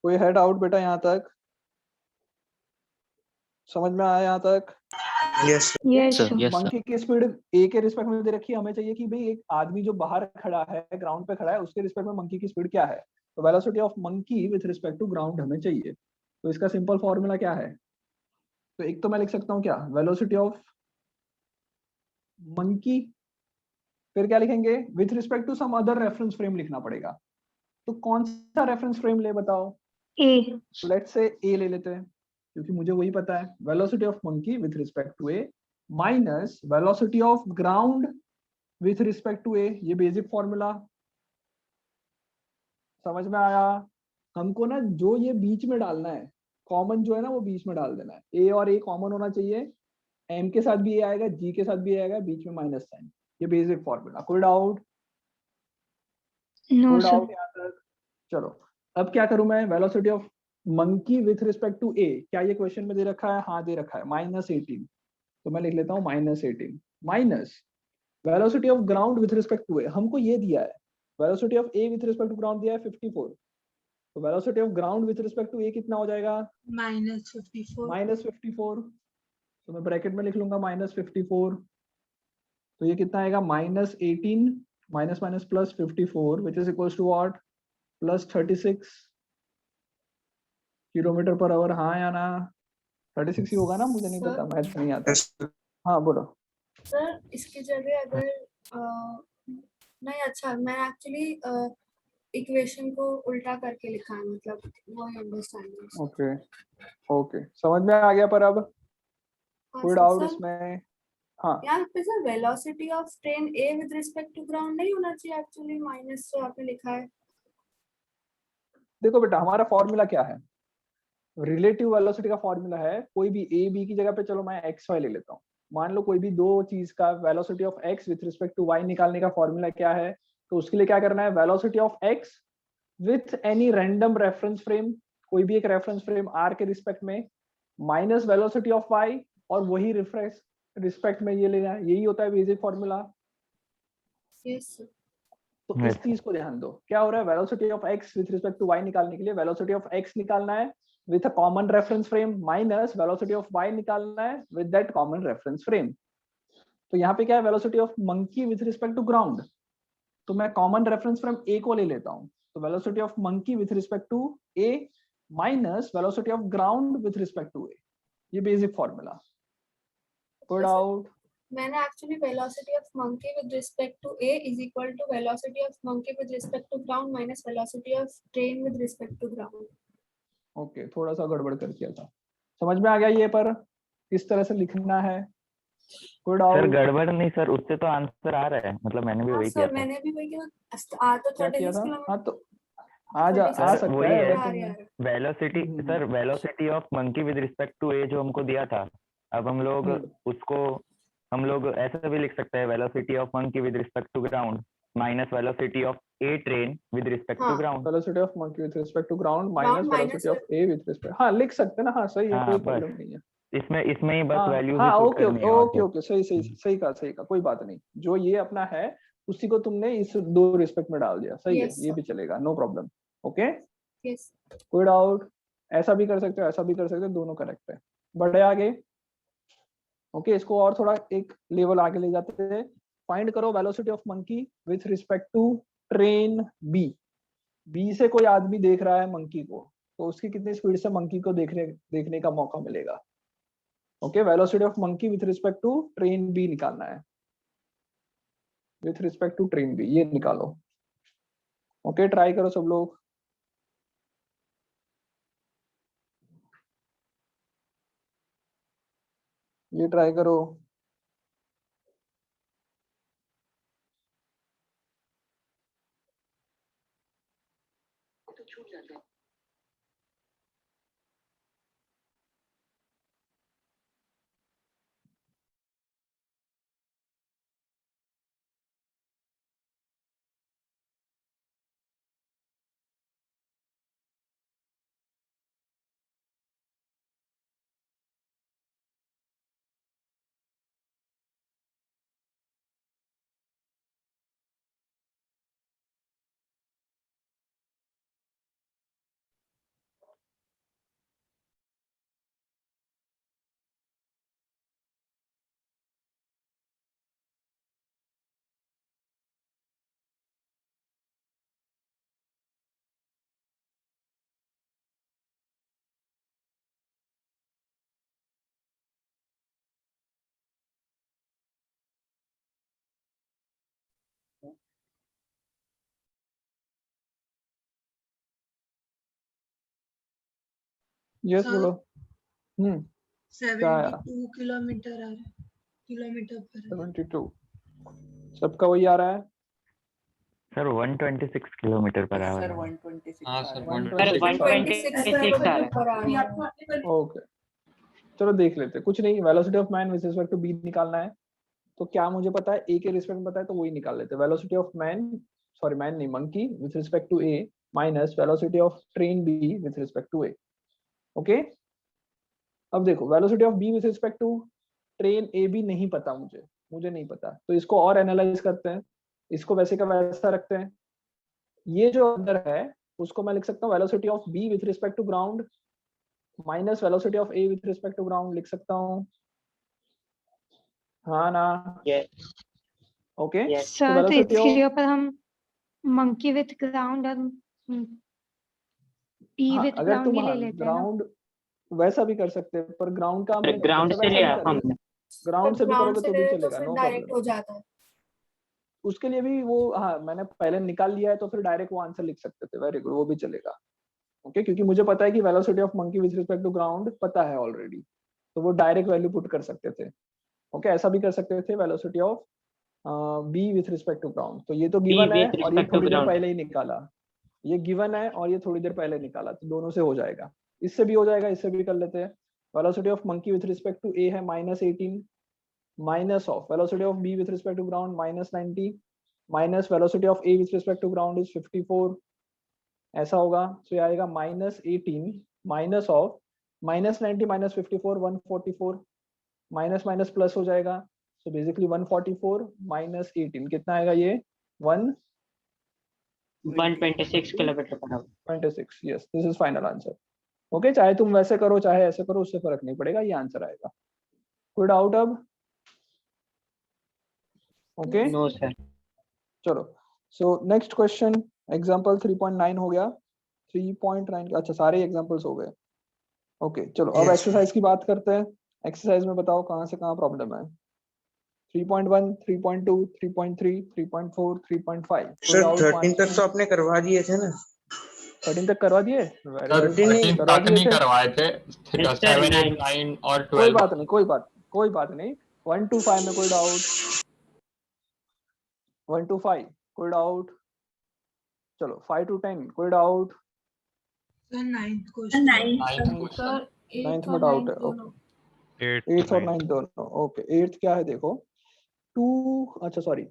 कोई है डाउट बेटा यहाँ तक? समझ में आया यहाँ तक? Yes yes sir, sir. Yes sir. Monkey की स्पीड ए के रिस्पेक्ट में दे रखी है, हमें चाहिए कि भाई एक आदमी जो बाहर खड़ा है, ग्राउंड पे खड़ा है, उसके रिस्पेक्ट में मंकी की स्पीड क्या है। तो velocity of monkey with respect to ground हमें चाहिए। तो इसका सिंपल फॉर्मूला क्या है? तो एक तो मैं लिख सकता हूँ क्या, वेलोसिटी ऑफ मंकी, फिर क्या लिखेंगे, with respect to some other reference frame लिखना पड़ेगा। तो कौन सा रेफरेंस फ्रेम ले बताओ? ए। लेट्स से ए ले लेते हैं, क्योंकि मुझे वही पता है, velocity of monkey with respect to A minus velocity of ground with respect to A. ये बेसिक फॉर्मूला समझ में आया? हमको ना जो ये बीच में डालना है, कॉमन जो है ना वो बीच में डाल देना है। ए और ए कॉमन होना चाहिए, एम के साथ भी ए आएगा, जी के साथ भी ए आएगा, बीच में माइनस साइन। ये बेसिक फॉर्मूला। कोई डाउट? नो कोई सर। डाउट यहाँ तक? चलो, अब क्या करूं मैं, velocity of monkey with respect to A, क्या ये क्वेश्चन में दे रखा है? हाँ दे रखा है, -18। तो मैं लिख लेता हूँ -18 minus velocity of ground with respect to A. हमको ये दिया है, velocity of A with respect to ground दिया है 54। तो velocity of ground with respect to A कितना हो जाएगा? -54। तो मैं ब्रैकेट में लिख लूंगा -54। तो ये कितना आएगा, -18 minus minus plus 54 which is equal to what, +36 kilometre per hour. हाँ या ना? 36 ही होगा ना, मुझे नहीं पता, मैथ्स नहीं आता। हाँ बोलो। सर इसकी जगह अगर नहीं, अच्छा मैं एक्चुअली इक्वेशन को उल्टा करके लिखा है, मतलब वो अंडरस्टैंडिंग। ओके ओके, समझ में आ गया। पर अब हाँ कोई सर। डाउट सर इसमें? हाँ यहाँ पे sir velocity of train A with respect to ground नहीं होना चाहिए एक्चुअली, माइनस जो आपने लिखा है। देखो बेटा, हमारा फॉर्मूला क्या है, रिलेटिव वेलोसिटी का फॉर्मूला है। कोई भी ए बी की जगह पे, चलो मैं एक्स वाई ले लेता हूँ। मान लो कोई भी दो चीज का velocity of X with respect to Y निकालने का फॉर्मूला क्या है। तो उसके लिए क्या करना है, velocity of X with any random reference frame, कोई भी एक रेफरेंस फ्रेम आर के रिस्पेक्ट में, माइनस वेलोसिटी ऑफ वाई, और वही रिफ्रेश रिस्पेक्ट में ये लेना है। यही होता है बेसिक फॉर्मूला। Yes sir. तो इस चीज को ध्यान दो, क्या हो रहा है, velocity of X with respect to Y निकालने के लिए वेलोसिटी ऑफ एक्स निकालना है with a common reference frame, minus velocity of Y निकालना है with that common reference frame. तो यहाँ पे क्या है, velocity of monkey with respect to ground. तो मैं कॉमन रेफरेंस फ्रेम ए को ले लेता हूँ। तो velocity of monkey with respect to A minus velocity of ground with respect to A. ये बेसिक फॉर्मूला। कोई डाउट? मैंने actually velocity of monkey with respect to A is equal to velocity of monkey with respect to ground minus velocity of train with respect to ground. Okay, थोड़ा सा गड़बड़ कर दिया था। समझ में आ गया ये, पर किस तरह से लिखना है? कोई सर डाउट? गड़बड़ नहीं सर, उससे तो आंसर आ रहा है, मतलब मैंने भी हाँ वही किया सर, था। मैंने भी वही किया। आ तो क्या किया 36 था? किलोमीटर। हाँ तो आ सर सकता वही है है, अगर तुमने velocity sir, velocity of monkey with respect to A जो हमको दिया था, अब हम लोग उसको हम लोग ऐसा भी लिख सकते हैं, velocity of monkey with respect to ground minus velocity of a train with respect to ground. Velocity of monkey with respect to ground minus ground velocity minus. Of A with respect, हाँ लिख सकते हैं ना। हाँ सही है, कोई हाँ बस प्रॉब्लम नहीं है। इसमें ही बस हाँ वैल्यूज ही हाँ, पुट ओके करनी ओके है, और ओके ओके, सही सही सही कहा, सही कहा, कोई बात नहीं। जो ये अपना है उसी को तुमने इस दो रिस्पेक्ट में डाल दिया, सही है, ये भी चलेगा, नो प्रॉब्लम। Okay, yes. कोई डाउट? ऐसा भी कर सकते हो, ऐसा भी कर सकते हो, दोनों करेक्ट है। बढ़े आगे। ओके, इसको और थोड़ा एक लेवल आगे ले जाते हैं। फाइंड करो velocity of monkey with respect to train B. B से कोई आदमी देख रहा है मंकी को, तो उसकी कितनी स्पीड से मंकी को देखने का मौका मिलेगा। Okay, velocity of monkey with respect to train B निकालना है, with respect to train B, ये निकालो। ओके, ट्राई करो सब लोग। ये ट्राई करो। यस सर, बोलो। क्या आया? 72 किलोमीटर आ रहा है, किलोमीटर पर आवर। 72 सबका वही आ रहा है। Sir 126 kilometre per hour sir है। 126 हाँ आ सर रहा है। 126 126 आ रहा है। पर आ रहा है। ओके चलो देख लेते हैं। कुछ नहीं, velocity of man with respect to B निकालना है। तो क्या मुझे पता है, ए के रिस्पेक्ट में पता है, तो वही निकाल लेते हैं। Velocity of man, sorry man नहीं, monkey with respect to A minus velocity of train B with respect to A. Okay अब देखो, velocity of B with respect to train A B नहीं पता मुझे नहीं पता, तो इसको और एनालाइज करते हैं। इसको वैसे का वैसा रखते हैं। ये जो अंदर है उसको मैं लिख सकता हूँ velocity of B with respect to ground minus velocity of A with respect to ground लिख सकता हूँ, हाँ ना? ओके सर तो वेलोसिटी इसके ऑफ, ऊपर हम मंकी विथ ग्राउंड और पी हाँ विथ अगर ग्राउंड तुम ही ले हाँ लेते हैं ना। ग्राउंड वैसा भी कर सकते हैं, पर ग्राउंड का ग्राउंड से लिया हमने। ग्राउंड से भी ग्राउंड करोगे से तो भी ले तो चलेगा, फिर नो डायरेक्ट प्रॉब्लम। हो जाता है। उसके लिए भी वो, हाँ मैंने पहले निकाल लिया है तो फिर डायरेक्ट वो आंसर लिख सकते थे। वेरी गुड, वो भी चलेगा। ओके क्योंकि मुझे पता है कि velocity of monkey with respect to ground पता है ऑलरेडी, तो वो डायरेक्ट वैल्यू पुट कर सकते थे। ओके ऐसा भी कर सकते थे, velocity of B with respect to ground. तो ये तो गिवन है with और ये respect to थोड़ी देर ground. पहले ही निकाला। ये गिवन है और ये थोड़ी देर पहले निकाला, तो दोनों से हो जाएगा। इससे भी हो जाएगा, इससे भी कर लेते हैं। Velocity of monkey with respect to A है -18 minus of velocity of B with respect to ground -90 minus velocity of A with respect to ground is 54। ऐसा होगा तो ये आएगा -18 minus of -90 -54 144 minus minus plus हो जाएगा। सो बेसिकली 144 -18 कितना आएगा ये 126 kilometre per our. 126। Yes this is final answer. Okay चाहे तुम वैसे करो चाहे ऐसे करो, उससे फर्क नहीं पड़ेगा, ये आंसर आएगा। कोई डाउट अब? Okay no sir. चलो सो नेक्स्ट क्वेश्चन, एग्जांपल 3.9 हो गया। 3.9 अच्छा सारे एग्जांपल्स हो गए। ओके चलो अब Yes, एक्सरसाइज की बात करते हैं। एक्सरसाइज में बताओ कहाँ से कहाँ प्रॉब्लम है। 3.1 3.2 3.3 3.4 3.5 सर 13 तक तो आपने करवा दिए थे ना। 13 तक करवा दिए? Very good. 13 करवा तक दिए नहीं थे? करवाए थे। Yes, 7 sir, 8 9 और कोई 12 बात नहीं, कोई बात नहीं। 1 to 5 में कोई डाउट? 1 to 5 कोई डाउट? चलो 5 to 10 कोई doubt? Sir 9th question. 9th question. Sir 9th में डाउट है? ओके 8th और 9th दोनों। ओके 8th क्या है देखो, अच्छा sorry,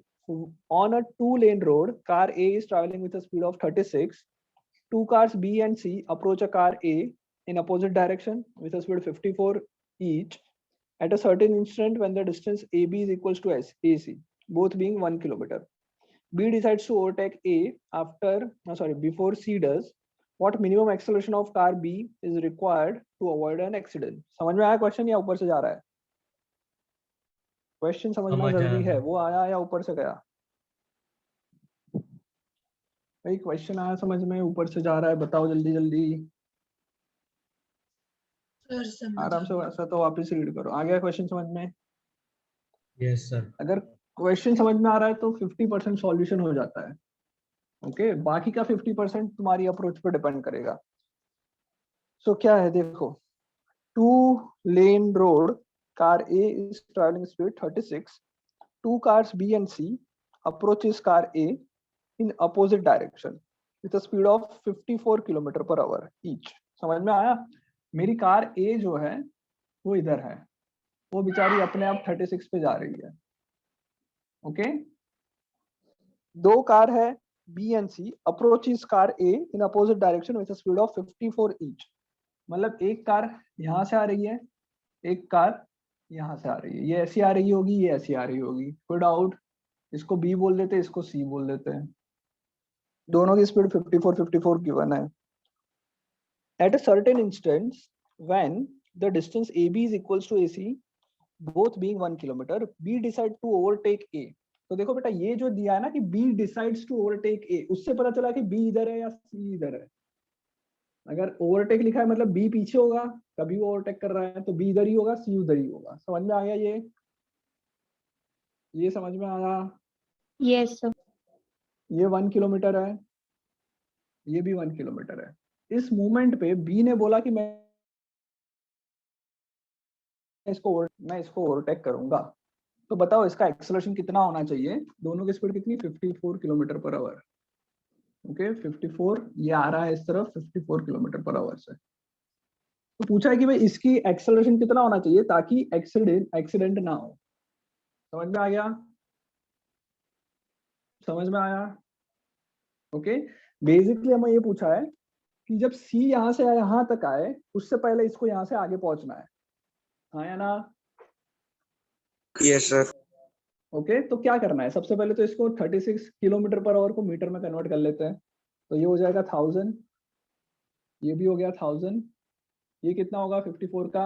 on a 2-lane road car A is traveling with a speed of 36. Two cars B and C approach a car A in opposite direction with a speed 54 each at a certain instant when the distance AB is equals to AC, both being 1 kilometer. B decides to overtake A before C does. What minimum acceleration of car B is required to avoid an accident? समझ में आया question या ऊपर से जा रहा है? Question समझना जरूरी है, वो आया या ऊपर से गया? भाई क्वेश्चन आया समझ में, ऊपर से जा रहा है? बताओ जल्दी जल्दी, सर समझ आराम से, वैसा तो वापस रीड करो। आ गया क्वेश्चन समझ में? Yes sir. अगर क्वेश्चन समझ में आ रहा है तो 50% सॉल्यूशन हो जाता है। ओके बाकी का 50% तुम्हारी अप्रोच पे डिपेंड करेगा। सो क्या है देखो, 2-lane road car A is traveling speed 36. Two cars B and C approaches car A in opposite direction with a speed of 54 km/h each. समझ में आया? मेरी कार A जो है वो इधर है, वो बेचारी अपने आप 36 पे जा रही है। ओके दो कार है B and C approaches car A in opposite direction with a speed of 54 each. मतलब एक कार यहाँ से आ रही है, एक कार यहाँ से आ रही है। ये ऐसी आ रही होगी, ये ऐसी आ रही होगी। कोई डाउट? इसको B बोल देते हैं, इसको C बोल देते हैं। दोनों की स्पीड 54 गिवन है। At a certain instance when the distance AB is equals to AC, both being 1 kilometer, B decide to overtake A. तो देखो बेटा ये जो दिया है ना कि B decides to overtake A, उससे पता चला कि B इधर है या C इधर है। अगर ओवरटेक लिखा है मतलब B पीछे होगा, कभी वो ओवरटेक कर रहा है तो B इधर ही होगा, C उधर ही होगा। समझ में आ गया? ये समझ में आया? Yes sir. ये 1 किलोमीटर है, ये भी 1 किलोमीटर है। इस मोमेंट पे B ने बोला कि मैं मैं इसको ओवरटेक करूंगा, तो बताओ इसका एक्सेलरेशन कितना होना चाहिए? दोनों की स्पीड कितनी? 54 किलोमीटर पर आवर। ओके 54, ये आ रहा है इस तरफ 54 किलोमीटर पर आवर से। तो पूछा है कि भाई इसकी एक्सेलरेशन कितना होना चाहिए ताकि एक्सीडेंट ना हो। समझ में आ गया? समझ में आया? ओके बेसिकली हमें ये पूछा है कि जब C यहाँ से यहाँ तक आए उससे पहले इसको यहाँ से आगे पहुंचना है, हाँ या ना? Yes sir. ओके तो क्या करना है? सबसे पहले तो इसको 36 किलोमीटर पर आवर को मीटर में कन्वर्ट कर लेते हैं। तो ये हो जाएगा 1000, ये भी हो गया 1000, ये कितना होगा 54 का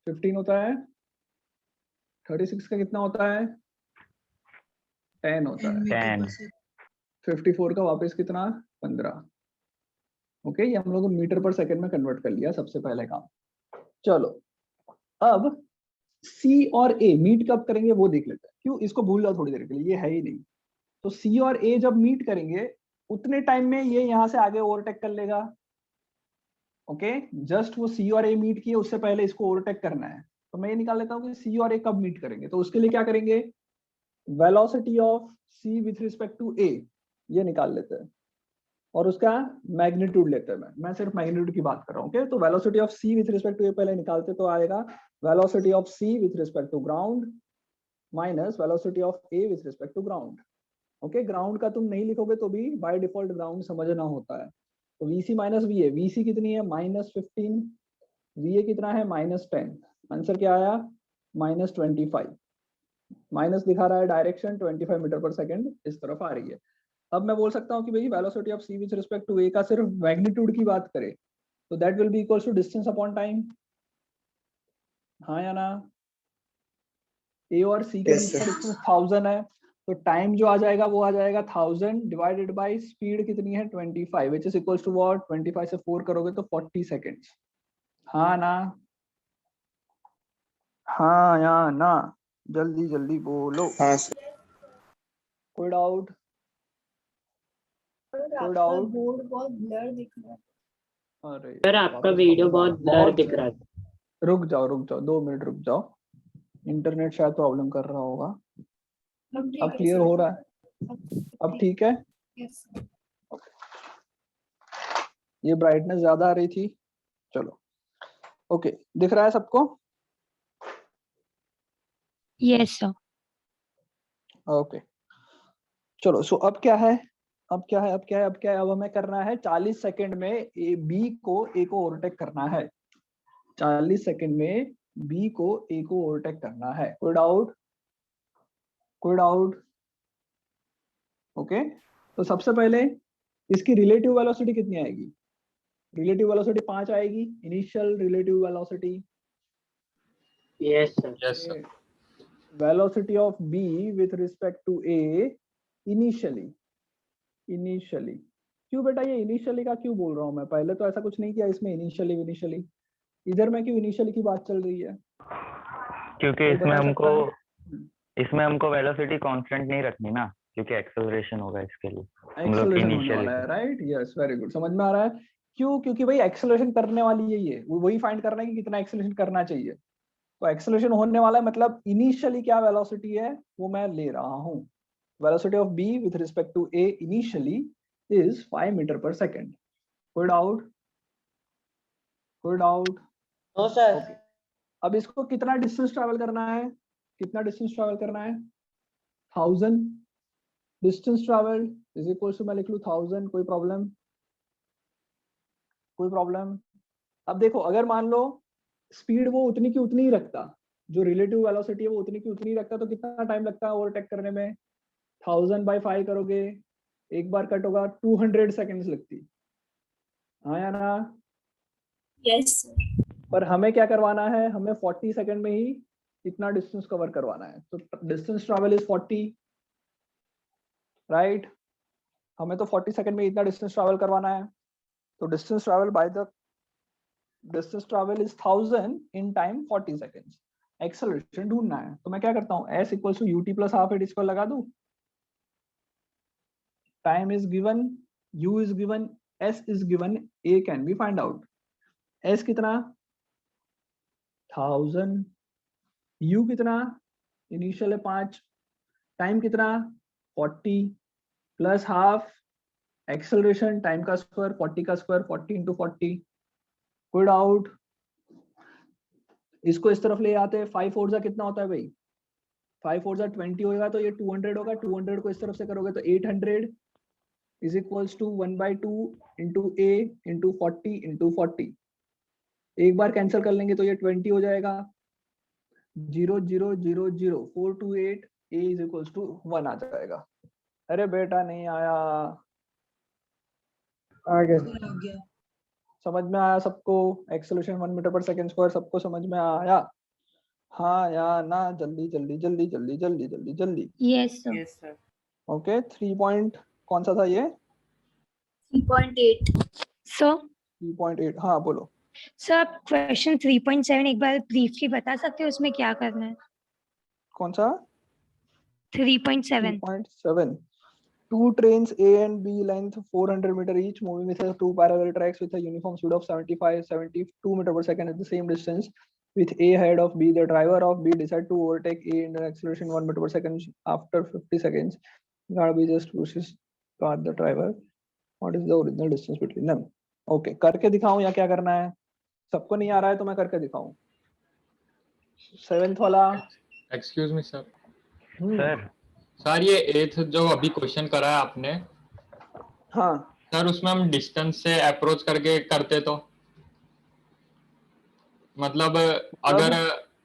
15 होता है, 36 का कितना होता है 10 होता है, 10 54 का वापस कितना 15। ओके ये हम लोग मीटर पर सेकंड में कन्वर्ट कर लिया सबसे पहले काम। चलो अब C और A मीट कब करेंगे वो देख लेते हैं। क्यों? इसको भूल जाओ थोड़ी देर के लिए, ये है ही नहीं। तो C और A जब मीट करेंगे उतने टाइम में ये यहाँ से आगे ओवरटेक कर लेगा। ओके जस्ट वो C और A मीट किए उससे पहले इसको ओवरटेक करना है। तो मैं ये निकाल लेता हूँ कि C और A कब मीट करेंगे। तो उसके लिए क्या करेंगे? Velocity of C with respect to A ये निकाल लेते हैं और उसका मैग्नीट्यूड लेते हैं। मैं सिर्फ मैग्नीट्यूड की बात कर रहा हूँ। ओके तो velocity of C with respect to A पहले निकालते तो आएगा velocity of C with respect to ground minus velocity of A with respect to ground. Okay ground का तुम नहीं लिखोगे तो भी बाय डिफॉल्ट ग्राउंड समझना होता है। तो VC माइनस VA, VC कितनी है -15, VA कितना है -10। आंसर क्या आया -25। माइनस दिखा रहा है डायरेक्शन 25 मीटर पर सेकंड इस तरफ आ रही है। अब मैं बोल सकता हूँ कि भाई velocity of C with respect to A का सिर्फ मैग्नीट्यूड की बात करें तो that will be equals to distance upon time, हाँ या ना? A और C के Yes, बीच का sir. डिस्टेंस 1000 है तो टाइम जो आ जाएगा वो आ जाएगा 1000 डिवाइडेड बाय स्पीड कितनी है 25 which is equals to what 25 से 4 करोगे तो 40 सेकंड्स, हाँ ना? हाँ या ना? जल्दी जल्दी बोलो। हाँ सर। कोई डाउट? आपका डाउट? बोर्ड बहुत ब्लर दिख रहा है। अरे सर आपका वापस वीडियो पकड़ो। बहुत ब्लर दिख रहा था। रुक जाओ 2 मिनट रुक जाओ, इंटरनेट शायद प्रॉब्लम कर रहा होगा। अब क्लियर हो रहा है? अब ठीक है? यस ये ब्राइटनेस ज्यादा आ रही थी। चलो ओके दिख रहा है सबको? Yes, sir. ओके चलो सो अब क्या है? अब हमें करना है 40 सेकंड में B को A को ओवरटेक करना है। 40 सेकंड में B को A को ओवरटेक करना है। कोई डाउट? ओके तो सबसे पहले इसकी रिलेटिव वेलोसिटी कितनी आएगी? रिलेटिव वेलोसिटी 5 आएगी। Initial relative velocity yes sir. Yes sir. Velocity of B with respect to A initially. क्यों बेटा ये इनिशियली का क्यों बोल रहा हूँ मैं? पहले तो ऐसा कुछ नहीं किया इसमें इनिशियली इधर में क्यों इनिशियली की बात चल रही है? क्योंकि कोई इसमें बता हमको सकता है? वेलोसिटी कांस्टेंट नहीं रखनी ना, क्योंकि एक्सेलरेशन होगा इसके लिए हम लोग एक्सेलरेशन होने इनिशियली वाला है, राइट? यस वेरी गुड, समझ में आ रहा है। क्यों? क्योंकि भाई एक्सेलरेशन करने वाली यही है, वही फाइंड करना है कि कितना एक्सेलरेशन करना चाहिए। तो एक्सेलरेशन होने वाला है मतलब इनिशियली क्या वेलोसिटी है वो मैं ले रहा हूँ। Velocity of B with respect to A initially is 5 meter पर सेकंड। कोई डाउट? No sir. अब इसको कितना डिस्टेंस ट्रैवल करना है? 1000 distance travel is equal to मैं लिख लूं 1000। कोई प्रॉब्लम? अब देखो अगर मान लो स्पीड वो उतनी की उतनी ही रखता, जो रिलेटिव वेलोसिटी है वो उतनी की उतनी ही रखता, तो कितना टाइम लगता है ओवरटेक करने में? 1000/5 करोगे एक बार कट होगा 200 सेकंड्स लगती, हाँ या ना? यस पर हमें क्या करवाना है? हमें 40 सेकंड में ही इतना डिस्टेंस कवर करवाना है। तो डिस्टेंस ट्रैवल इज 40, राइट? हमें तो 40 सेकंड में इतना डिस्टेंस ट्रैवल करवाना है। तो distance travel is 1000 in time 40 seconds. Acceleration ढूंढना है तो मैं क्या करता हूँ S equals to UT plus half at इसको लगा दूं। Time is given, U is given, S is given, A can be find out. S कितना? 1000 u कितना, इनिशियल है 5, टाइम कितना 40 प्लस हाफ एक्सेलरेशन टाइम का स्क्वायर 40 का स्क्वायर 40 इंटू 40। कोई डाउट? इसको इस तरफ ले आते हैं, 5 4 जा कितना होता है भाई, 5 4 जा 20 होगा तो ये 200 होगा, 200 को इस तरफ से करोगे तो 800 is equals to 1/2 into a into 40 into 40। एक बार कैंसिल कर लेंगे तो ये 20 हो जाएगा, 0 0 0 0 428 a इज इक्वल्स टू 1 आ जाएगा। अरे बेटा नहीं आया, आगे सर आ गया। समझ में आया सबको? एक्सेलरेशन 1 मीटर पर सेकंड स्क्वायर सबको समझ में आया? हाँ या ना? जल्दी जल्दी जल्दी जल्दी जल्दी जल्दी जल्दी। Yes, sir. Yes sir. Okay 3 point कौन सा था ये? 3.8 So, 3.8 हाँ बोलो। sir, आप क्वेश्चन 3.7 एक बार ब्रीफली बता सकते हो उसमें क्या करना है? कौन सा? 3.7. 3.7 two trains A and B length 400 meter each moving with two parallel tracks with a uniform speed of 72 meter per second at the same distance with A ahead of B. The driver of B decide to overtake A in an acceleration 1 meter per second after 50 seconds. Car B just pushes past the driver. What is the original distance between them? Okay, करके दिखाऊं या क्या करना है? सबको नहीं आ रहा है तो मैं करके दिखाऊं। 7th वाला। Excuse me sir. Sir sir ये 8th जो अभी क्वेश्चन करा है आपने, हाँ सर उसमें हम डिस्टेंस से अप्रोच करके करते तो मतलब अगर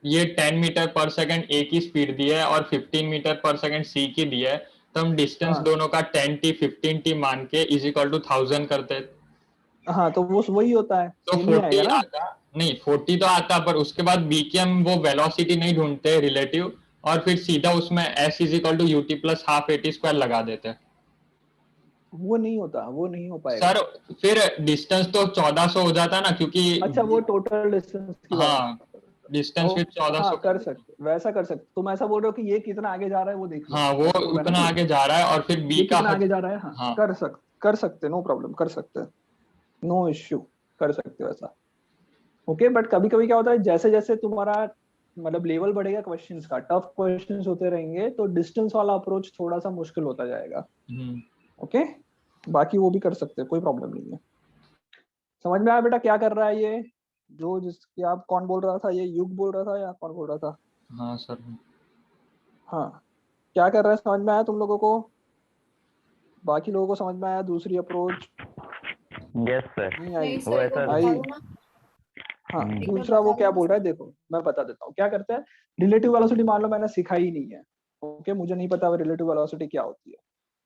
ये 10 मीटर पर सेकंड ए की स्पीड दी है और 15 मीटर पर सेकंड सी की दी है तो हम डिस्टेंस हाँ। दोनों का 10t 15t मान के इज इक्वल टू 1000 करते हाँ तो वो वही होता है, तो ये नहीं आएगा 40 ना? आता नहीं, 40 तो आता, पर उसके बाद बी की हम वो वेलोसिटी नहीं ढूंढते रिलेटिव और फिर सीधा उसमें s is equal to UT plus half AT square लगा देते। वो नहीं होता, वो नहीं हो पाएगा। सर फिर डिस्टेंस तो 1400 हो जाता ना, क्योंकि अच्छा वो टोटल डिस्टेंस की बात हाँ डिस्टेंस फिर 1400 हाँ कर सकते, वैसा कर सकते। तुम ऐसा बोल रहे हो कि ये कितना आगे जा रहा है वो देख लो। हाँ वो ऐसा होगा ना उतना कि आगे जा रहा है और फिर ये बी का कितना आगे जा रहा है। हाँ, हाँ कर सकते, नो प्रॉब्लम, कर सकते, नो इश्यू, कर सकते हो ऐसा। ओके बट कभी कभी क्या होता है, जैसे जैसे तुम्हारा मतलब लेवल बढ़ेगा क्वेश्चंस का, टफ क्वेश्चंस होते रहेंगे तो डिस्टेंस वाला अप्रोच थोड़ा सा मुश्किल होता जाएगा। ओके बाकी वो भी कर सकते हैं, कोई प्रॉब्लम नहीं है। समझ में आया बेटा क्या कर रहा है ये? जो जिसके आप कौन बोल रहा था, ये युग बोल रहा था या कौन बोल रहा था? हाँ सर। हाँ क्या कर रहा है, समझ में आया तुम लोगों को? बाकी लोगों को समझ में आया दूसरी अप्रोच? यस सर नहीं आई? नहीं वो सर ऐसा को आई। बताओ ना। हाँ हम्म। दूसरा वो क्या बोल रहा है देखो, मैं बता देता हूँ क्या करता है। रिलेटिव वेलोसिटी मान लो मैंने सिखाई नहीं है, ओके मुझे नहीं पता रिलेटिव वेलोसिटी क्या होती है।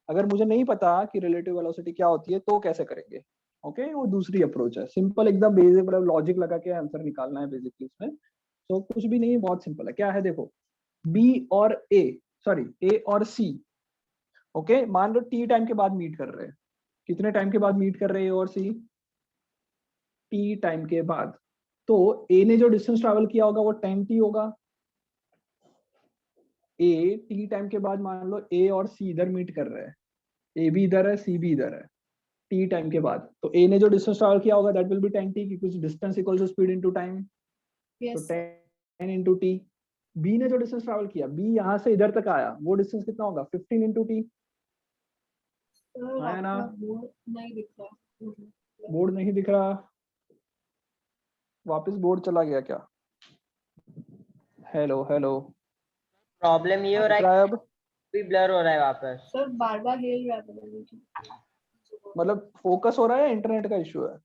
अगर मुझे नहीं पता कि रिलेटिव वेलोसिटी क्या होती है तो कैसे करेंगे? ओके वो दूसरी अप्रोच है, सिंपल एकदम बेसिक, मतलब लॉजिक लगा के आंसर निकालना है बेसिकली इसमें। तो कुछ भी नहीं है, बहुत सिंपल है। क्या है देखो, बी और ए और सी, ओके मान लो टी टाइम के बाद मीट कर रहे हैं। कितने टाइम के बाद मीट कर रहे हैं ए और सी? टी टाइम के बाद। तो ए ने जो डिस्टेंस ट्रैवल किया होगा वो 10t होगा। ए टी टाइम के बाद मान लो ए और सी इधर मीट कर रहे हैं, ए भी इधर है सी भी इधर है, टी टाइम के बाद। तो ए ने जो डिस्टेंस ट्रैवल किया होगा दैट विल बी 10t, क्योंकि distance equals to speed into time. तो यस 10 इंटू टी। बी ने जो डिस्टेंस ट्रैवल किया, बी यहाँ से इधर तक आया, वो डिस्टेंस कितना होगा? 15 इंटू टी। सर है ना? आपका बोर्ड नहीं दिख रहा। बोर्ड नहीं दिख रहा? वापस बोर्ड चला गया क्या? हेलो हेलो, प्रॉब्लम ये हो रहा दिख रहा है है अब? कि ब्लर हो रहा है वापस। सर बार बार हिल रहा है, मतलब फोकस हो रहा है या इंटरनेट का इशू है?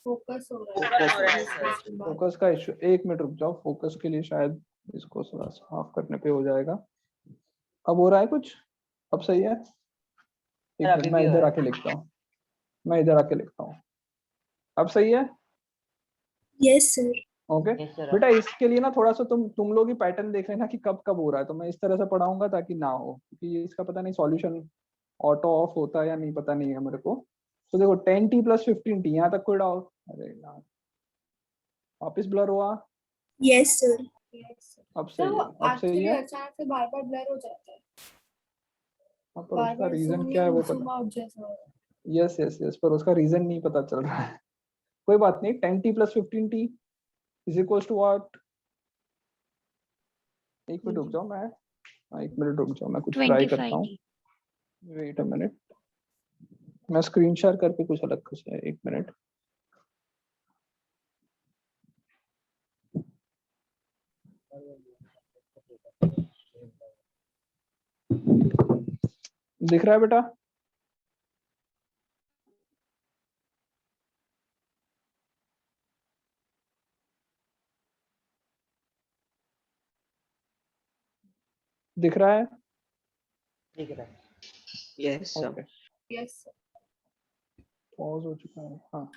फोकस हो फोकस हो रहा है रहा है। फोकस का इशू, एक मिनट रुक जाओ, फोकस के लिए शायद इसको थोड़ा साफ करने पे हो जाएगा। अब हो रहा है कुछ? अब सही है? एक अभी मिनट मैं भी हो इधर रहा आके लिखता हूँ, मैं इधर आके लिखता हूँ। अब सही है? Yes sir. Okay Yes, sir. बेटा इसके लिए ना थोड़ा सा तुम लोग ही पैटर्न देख लेना कि कब कब हो रहा है, तो मैं इस तरह से पढ़ाऊंगा ताकि ना हो, क्योंकि इसका पता नहीं सॉल्यूशन ऑटो ऑफ होता है या नहीं, पता नहीं है मेरे को। तो देखो 10t प्लस 15t, यहाँ तक कोई डाउट? अरे यार वापिस ब्लर हुआ। Yes sir. अब सही है, अब सही एक्चुअली है। अचानक से बार बार ब्लर हो जाता है, हाँ, पर बार उसका बार रीजन zoom क्या है वो in, zoom पता? out जैसा हो रहा है। यस यस यस, पर उसका रीजन नहीं पता चल रहा है। कोई बात नहीं, 10t plus 15t is equals to what? एक मिनट रुक जाओ, मैं 1 मिनट रुक जाओ, मैं कुछ ट्राई करता हूँ। 25 वेट अ मिनट, मैं स्क्रीन शेयर करके कुछ अलग कुछ है, 1 मिनट। दिख रहा है बेटा? दिख रहा है? दिख रहा है। Yes sir. Okay, yes sir. Pause हो चुका है। हाँ,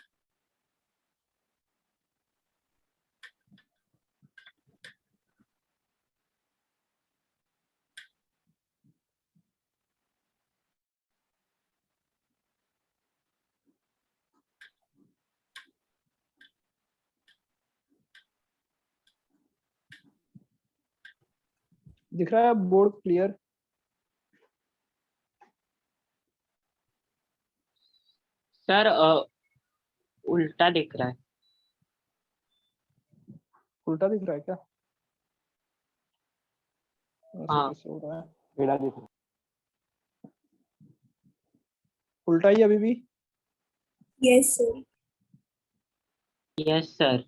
दिख रहा है बोर्ड क्लियर? सर उल्टा दिख रहा है। उल्टा दिख रहा है क्या? ऐसा हाँ। कैसे हो रहा है? टेढ़ा दिख रहा है। उल्टा ही अभी भी? Yes sir. Yes sir.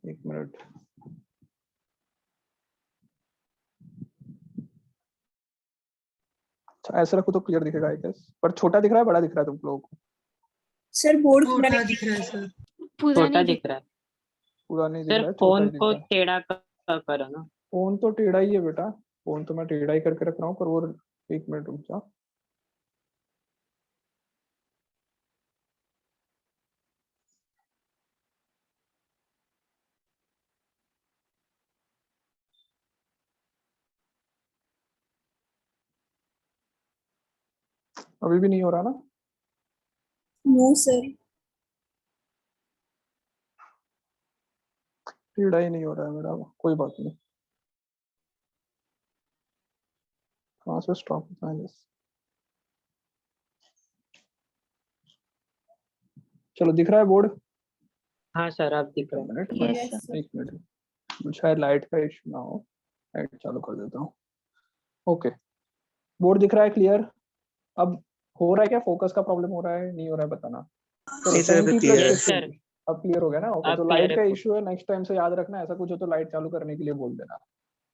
एक मिनट, अच्छा ऐसे रखो तो क्लियर दिखेगा आई गेस, पर छोटा दिख रहा है बड़ा दिख रहा है तुम लोगों को? सर बोर्ड छोटा दिख रहा है सर। पूरा छोटा नहीं दिख रहा है पूरा नहीं दिख सर। रहा है, छोटा फोन ही दिख को रहा है। टेढ़ा करो ना। फोन तो टेढ़ा ही है बेटा, फोन तो मैं टेढ़ा ही करके रख रहा हूँ, पर वो 1 मिनट रुक जाओ। अभी भी नहीं हो रहा ना? No sir. टेढ़ा ही नहीं हो रहा है मेरा, कोई बात नहीं। कहाँ से स्टॉप होता है this? चलो दिख रहा है बोर्ड? हाँ सर अब दिख रहा है। मिनट Yes, बस, sir. 1 मिनट, शायद लाइट का इशू ना हो, लाइट चालू कर देता हूँ। ओके, बोर्ड दिख रहा है क्लियर? अब हो रहा है क्या, फोकस का प्रॉब्लम हो रहा है नहीं हो रहा है बताना। नहीं सर, अभी 20 clear है। + सर 15 अब क्लियर हो गया ना? ओके, अब तो clear लाइट है का पूरा। इशू है, नेक्स्ट टाइम से याद रखना, ऐसा कुछ हो तो लाइट चालू करने के लिए बोल देना।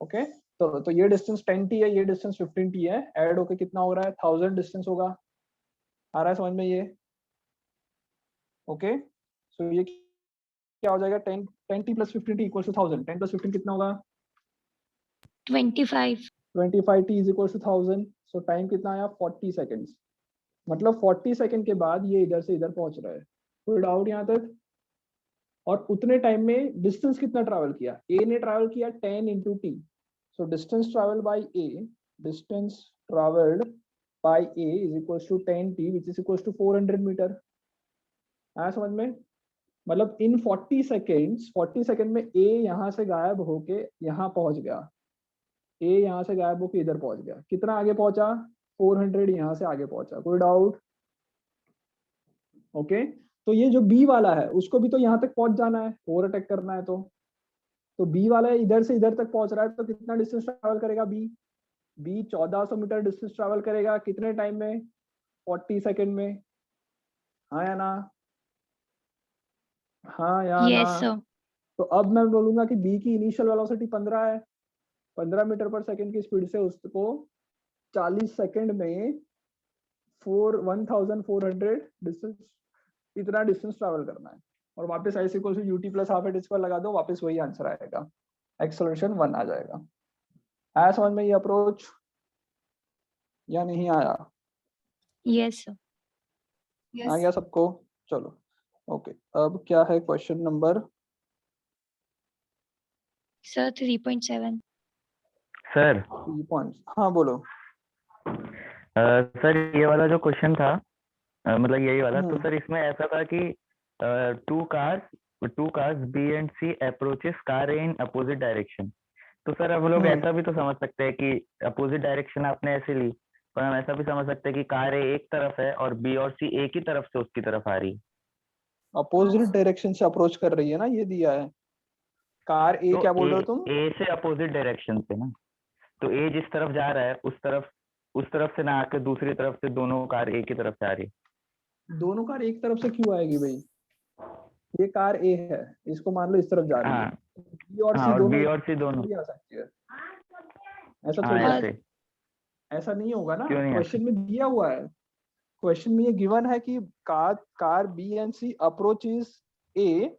ओके, तो ये डिस्टेंस 10t है, ये डिस्टेंस 15t है, ऐड होके कितना हो रहा है? 1000 डिस्टेंस होगा। आ रहा है समझ में ये? ओके, सो ये क्या हो जाएगा? 10t + 15t = 1000। 10 + 15 कितना होगा? 25 25t = 1000। सो टाइम कितना आया? 40 सेकेंड्स। मतलब 40 सेकंड के बाद ये इधर से इधर पहुंच रहा है। कोई डाउट यहाँ तक? और उतने टाइम में डिस्टेंस कितना ट्रैवल किया? ए ने ट्रैवल किया 10 × t। So distance travel by A, distance travelled by A = 10t which is = 400 meter. आया समझ में? मतलब इन 40 सेकंड में ए यहाँ से गायब होके यहाँ पहुंच गया, ए यहाँ से गायब होके इधर पहुंच गया। कितना आगे पहुंचा? 400 यहाँ से आगे पहुंचा। कोई डाउट? ओके, तो ये जो बी वाला है उसको भी तो यहाँ तक पहुंच जाना है, ओवरटेक करना है। तो बी वाला इधर से इधर तक पहुंच रहा है, तो कितना डिस्टेंस ट्रैवल करेगा? बी 1400 मीटर डिस्टेंस ट्रैवल करेगा। कितने टाइम में? 40 सेकंड में। हाँ या ना? हाँ या ना? Yes, sir. तो अब मैं बोलूंगा कि बी की इनिशियल वेलोसिटी 15 है, 15 मीटर पर सेकंड की स्पीड से उसको 40 सेकंड में 1400 डिस्टेंस, इतना डिस्टेंस ट्रैवल करना है। और वापस i = ut + ½ h² लगा दो, वापस वही आंसर आएगा, एक्सेलरेशन 1 आ जाएगा। आया समझ में ये अप्रोच या नहीं आया? Yes, sir. आ गया सबको? चलो ओके, अब क्या है question number? Sir, 3.7. Sir 3 points. हाँ बोलो। सर ये वाला जो क्वेश्चन था मतलब यही वाला, तो हम्म। सर इसमें ऐसा था कि two cars B and C approaches car in opposite direction. तो सर अब लोग ऐसा भी तो समझ सकते हैं कि अपोजिट डायरेक्शन आपने ऐसे ली, पर हम ऐसा भी समझ सकते हैं कि कार ए एक तरफ है और बी और सी एक ही तरफ से उसकी तरफ आ रही है। अपोजिट डायरेक्शन से अप्रोच कर रही है ना, ये दिया है। कार ए तो क्या बोल रहे हो तुम? ए से अपोजिट डायरेक्शन से ना, तो ए जिस तरफ जा रहा है उस तरफ से ना आकर दूसरी तरफ से दोनों कार ए की तरफ से आ रही है। दोनों कार एक तरफ से क्यों आएगी भाई? ये कार ए है, इसको मान लो इस तरफ जा रही है, हाँ बी और हाँ, सी और दोनों बी और सी दोनों, भी आ सकती है। ऐसा हाँ थोड़ी है। ऐसे। ऐसा नहीं होगा ना, क्यों नहीं क्वेश्चन में दिया हुआ है, क्वेश्चन में ये गिवन है कि car B and C approaches A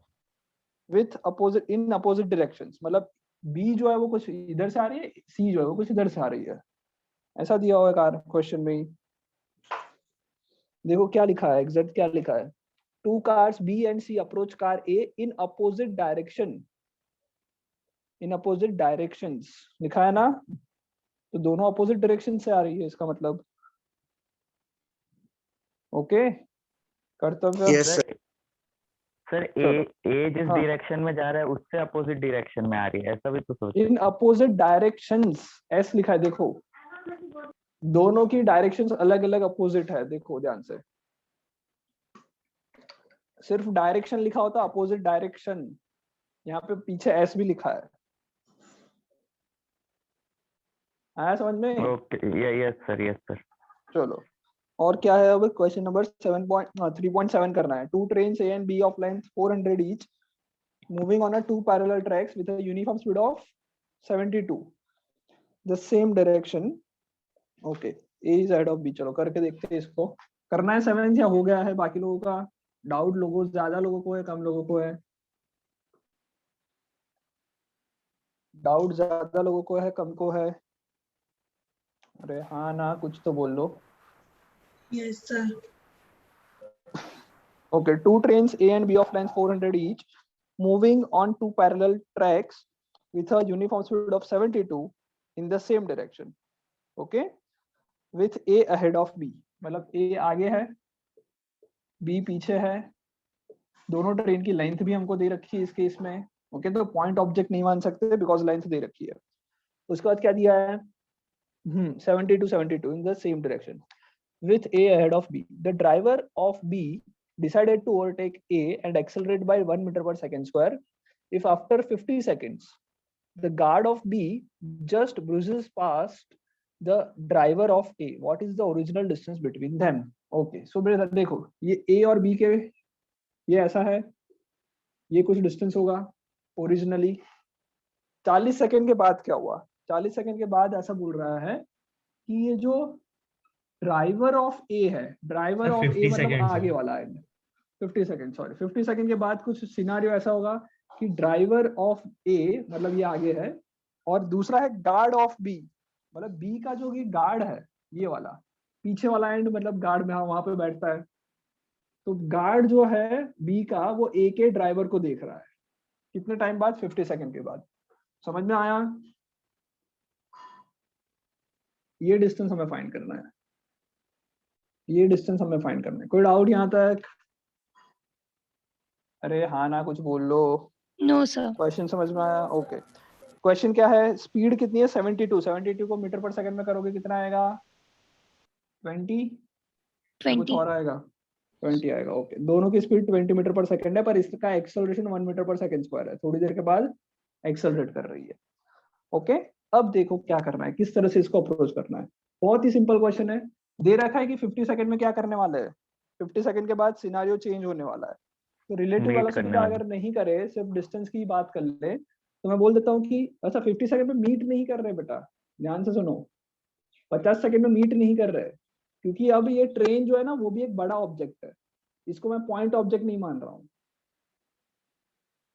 with opposite in opposite directions, मतलब बी जो है वो कुछ इधर से आ रही है, सी जो है वो कुछ इधर से आ रही है, ऐसा दिया हुआ है कार क्वेश्चन में ही। देखो क्या लिखा है, एग्जैक्ट क्या लिखा है, two cars B and C approach car A in opposite direction, in opposite directions लिखा है ना, तो दोनों अपोजिट डायरेक्शन से आ रही है इसका मतलब। ओके, कर्तव्य। Yes, sir. सर चलो। ए जिस हाँ। डायरेक्शन में जा रहा है उससे अपोजिट डायरेक्शन में आ रही है, ऐसा भी तो सोचो। इन अपोजिट डायरेक्शंस एस लिखा है, देखो दोनों की डायरेक्शंस अलग अलग अपोजिट है, देखो ध्यान से, सिर्फ डायरेक्शन लिखा होता अपोजिट डायरेक्शन, यहाँ पे पीछे एस भी लिखा है, आया समझ में? Okay, yes sir, yes sir. चलो और क्या है, अब क्वेश्चन नंबर 3.7 करना है। Two trains A and B of length 400 each moving on a two parallel tracks with a uniform speed of 72 the same direction. Okay, A is head of B. चलो करके देखते हैं, इसको करना है 7 या हो गया है? बाकी लोगों का डाउट, लोगों ज्यादा लोगों को है, कम लोगों को है डाउट? ज्यादा लोगों को है, कम को है? अरे हाँ ना, कुछ तो बोल लो। Yes, sir. Okay, two trains A and B of length 400 each, moving on two parallel tracks with a uniform speed of 72 in the same direction. Okay, with A ahead of B, मतलब A आगे है, B पीछे है, दोनों train की length भी हमको दे रखी है इस केस में। ओके, तो पॉइंट ऑब्जेक्ट नहीं मान सकते बिकॉज लेंथ दे रखी है। उसके बाद क्या दिया है? 72 in the same direction with A ahead of B. The driver of B decided to overtake A and accelerate by 1 meter per second square. If after 50 seconds, the guard of B just bruises past the driver of A, what is the original distance between them? Okay, so देखो ये A और B के, ये ऐसा है, ये कुछ distance होगा ओरिजिनली। 40 सेकंड के बाद क्या हुआ? 40 सेकंड के बाद ऐसा बोल रहा है कि ये जो ड्राइवर ऑफ ए है, ड्राइवर ऑफ ए मतलब आगे वाला है, 50 सेकंड, सॉरी 50 सेकंड के बाद कुछ सिनारियो ऐसा होगा कि ड्राइवर ऑफ ए मतलब ये आगे है, और दूसरा है गार्ड ऑफ बी, मतलब बी का जो ये गार्ड है, ये वाला पीछे वाला एंड, मतलब गार्ड में वहां पे बैठता है, तो गार्ड जो है बी का वो ए के ड्राइवर को देख रहा है। कितने टाइम बाद? 50 सेकंड के बाद। समझ में आया? ये डिस्टेंस हमें फाइंड करना है, ये डिस्टेंस हमें फाइंड करना है। कोई डाउट यहाँ तक? अरे हाँ ना, कुछ बोल लो। No sir. क्वेश्चन समझ में आया? ओके, क्वेश्चन क्या है? स्पीड कितनी है? 72 को मीटर पर सेकंड में करोगे कितना आएगा? 20 कुछ और आएगा? 20 आएगा। ओके, दोनों की स्पीड 20 मीटर पर सेकंड है, पर इसका एक्सेलरेशन 1 मीटर पर सेकंड स्क्वायर है, थोड़ी देर के बाद एक्सेलरेट कर रही है। ओके, अब देखो क्या करना है, किस तरह से इसको अप्रोच करना है। बहुत ही सिंपल क्वेश्चन है, दे रखा है कि 50 सेकंड में क्या करने वाले हैं, 50 सेकंड के बाद सिनारियो चेंज होने वाला है। तो रिलेटिव वेलोसिटी अगर नहीं करे, सिर्फ डिस्टेंस की बात कर ले, तो मैं बोल देता हूँ कि अच्छा 50 सेकंड में मीट नहीं कर रहे बेटा, ध्यान से सुनो, 50 सेकंड में मीट नहीं कर रहे, क्योंकि अब ये ट्रेन जो है ना वो भी एक बड़ा ऑब्जेक्ट है, इसको मैं पॉइंट ऑब्जेक्ट नहीं मान रहा हूँ।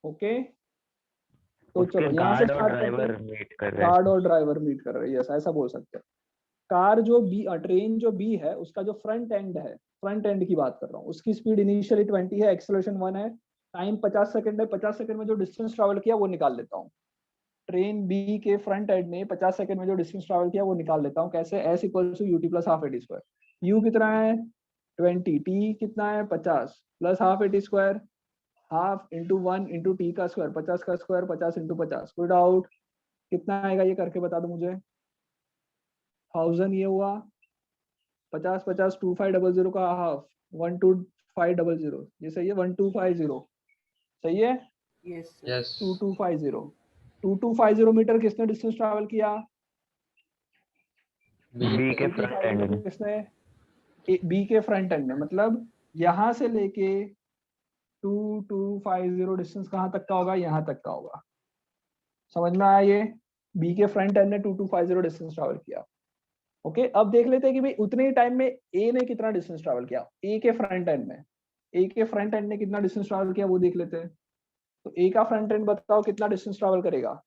ओके, तो चलो यहाँ से स्टार्ट करते हैं। गार्ड और ड्राइवर मीट कर रहे हैं, यस ऐसा बोल सकते हैं। कार जो बी, ट्रेन जो बी है उसका जो फ्रंट एंड है, फ्रंट एंड की बात कर रहा हूँ, उसकी स्पीड इनिशियली 20 है, एक्सेलरेशन 1 है, टाइम 50 सेकंड है। 50 सेकंड में जो डिस्टेंस ट्रैवल किया वो निकाल लेता हूँ। ट्रेन बी के फ्रंट एंड ने 50 सेकंड में जो डिस्टेंस ट्रैवल किया वो निकाल लेता हूँ। कैसे? S equal to UT plus half AT square. U कितना है? 20, टी कितना है? 50 plus half AT square, half into 1 into T का स्क्वायर, 50 का स्क्वायर 50 इंटू 50। कोई डाउट? कितना आएगा ये करके बता दो मुझे। 1000 ये हुआ, 50 50 2500 का हाफ 12500, ये सही है? 1250 सही है? Yes. Sir. यस 2250 मीटर किसने डिस्टेंस ट्रैवल किया? बी के फ्रंट 85 एंड मीटर में। किसने बी के फ्रंट एंड में, मतलब यहाँ से लेके 2250 डिस्टेंस कहाँ तक का होगा? यहाँ तक का होगा। समझ में आया? ये बी के फ्रंट एंड ने 2250 डिस्टेंस ट्रैवल किया। ओके, अब देख लेते हैं कि भाई उतने ही टाइम में ए ने कितना डिस्टेंस ट्रैवल किया। ए के फ्रंट एंड में, ए के फ्रंट एंड ने कितना डिस्टेंस ट्रैवल किया वो देख लेते हैं। तो ए का फ्रंट एंड बताओ कितना डिस्टेंस ट्रैवल करेगा?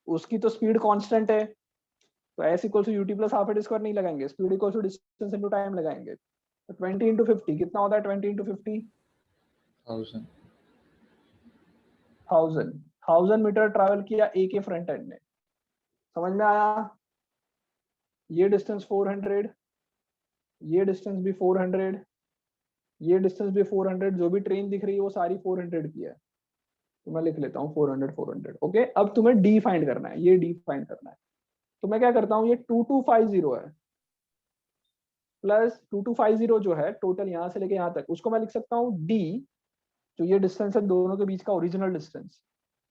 उसकी तो स्पीड कांस्टेंट है, तो S equal to UT plus half at square नहीं लगाएंगे, speed equal to distance into time लगाएंगे। तो 20 इंटू 50 कितना होता है? 20 इंटू 50 1000 मीटर ट्रैवल किया ए के फ्रंट एंड ने। समझ में आया? ये डिस्टेंस 400, ये डिस्टेंस भी 400, ये डिस्टेंस भी 400, जो भी ट्रेन दिख रही है वो सारी 400 की है। तो मैं लिख लेता हूँ 400 400। ओके, अब तुम्हें डी फाइंड करना है, ये डी फाइंड करना है। तो मैं क्या करता हूँ, ये 2250 है प्लस 2250 जो है टोटल यहाँ से लेके यहाँ तक, उसको मैं लिख सकता हूँ डी, जो ये डिस्टेंस है दोनों के बीच का original distance.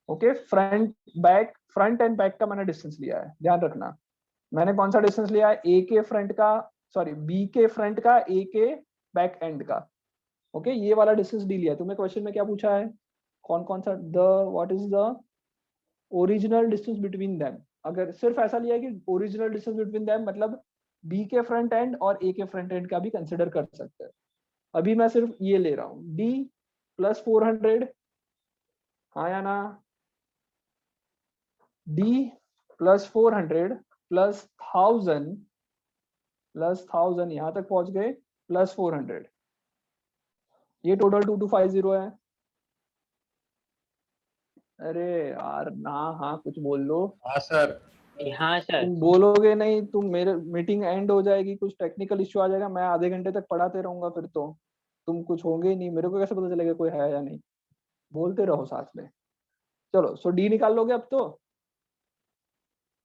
Okay, front end back का मैंने डिस्टेंस लिया है, ध्यान रखना। मैंने कौन सा डिस्टेंस लिया है? ए के फ्रंट का, सॉरी बी के फ्रंट का ए के बैक एंड का। ओके, ये वाला डिस्टेंस डी लिया है। तुम्हें क्वेश्चन में क्या पूछा है? कौन कौन सा what is the original distance between them. अगर सिर्फ ऐसा लिया है कि ओरिजिनल डिस्टेंस बिटवीन देम, मतलब बी के फ्रंट एंड और ए के फ्रंट एंड का भी कंसिडर कर सकते हैं। अभी मैं सिर्फ ये ले रहा हूँ डी प्लस 400, हाँ या ना? डी प्लस 400 प्लस 1000 यहां तक पहुंच गए, प्लस 400, ये टोटल 2250 है। अरे यार ना, हाँ कुछ बोल लो। हाँ सर। हाँ सर। तुम बोलोगे नहीं, तुम मेरे मीटिंग एंड हो जाएगी, कुछ टेक्निकल इश्यू आ जाएगा, मैं आधे घंटे तक पढ़ाते रहूंगा, फिर तो तुम कुछ होंगे ही नहीं, मेरे को कैसे पता चलेगा कोई है या नहीं? बोलते रहो साथ में। चलो, सो डी निकाल लोगे अब तो।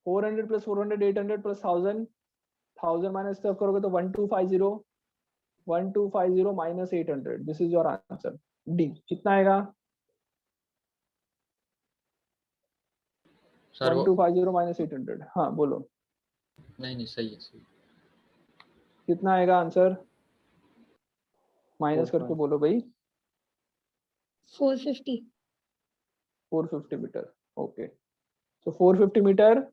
400 प्लस 400 800 प्लस 1000 माइनस तब करोगे तो 1250 minus 800, this is your answer. D कितना आएगा? सर 1250 माइनस 800, हाँ बोलो नहीं सही है सही। कितना आएगा आंसर? माइनस करके बोलो भाई। 450 मीटर। ओके, तो 450 मीटर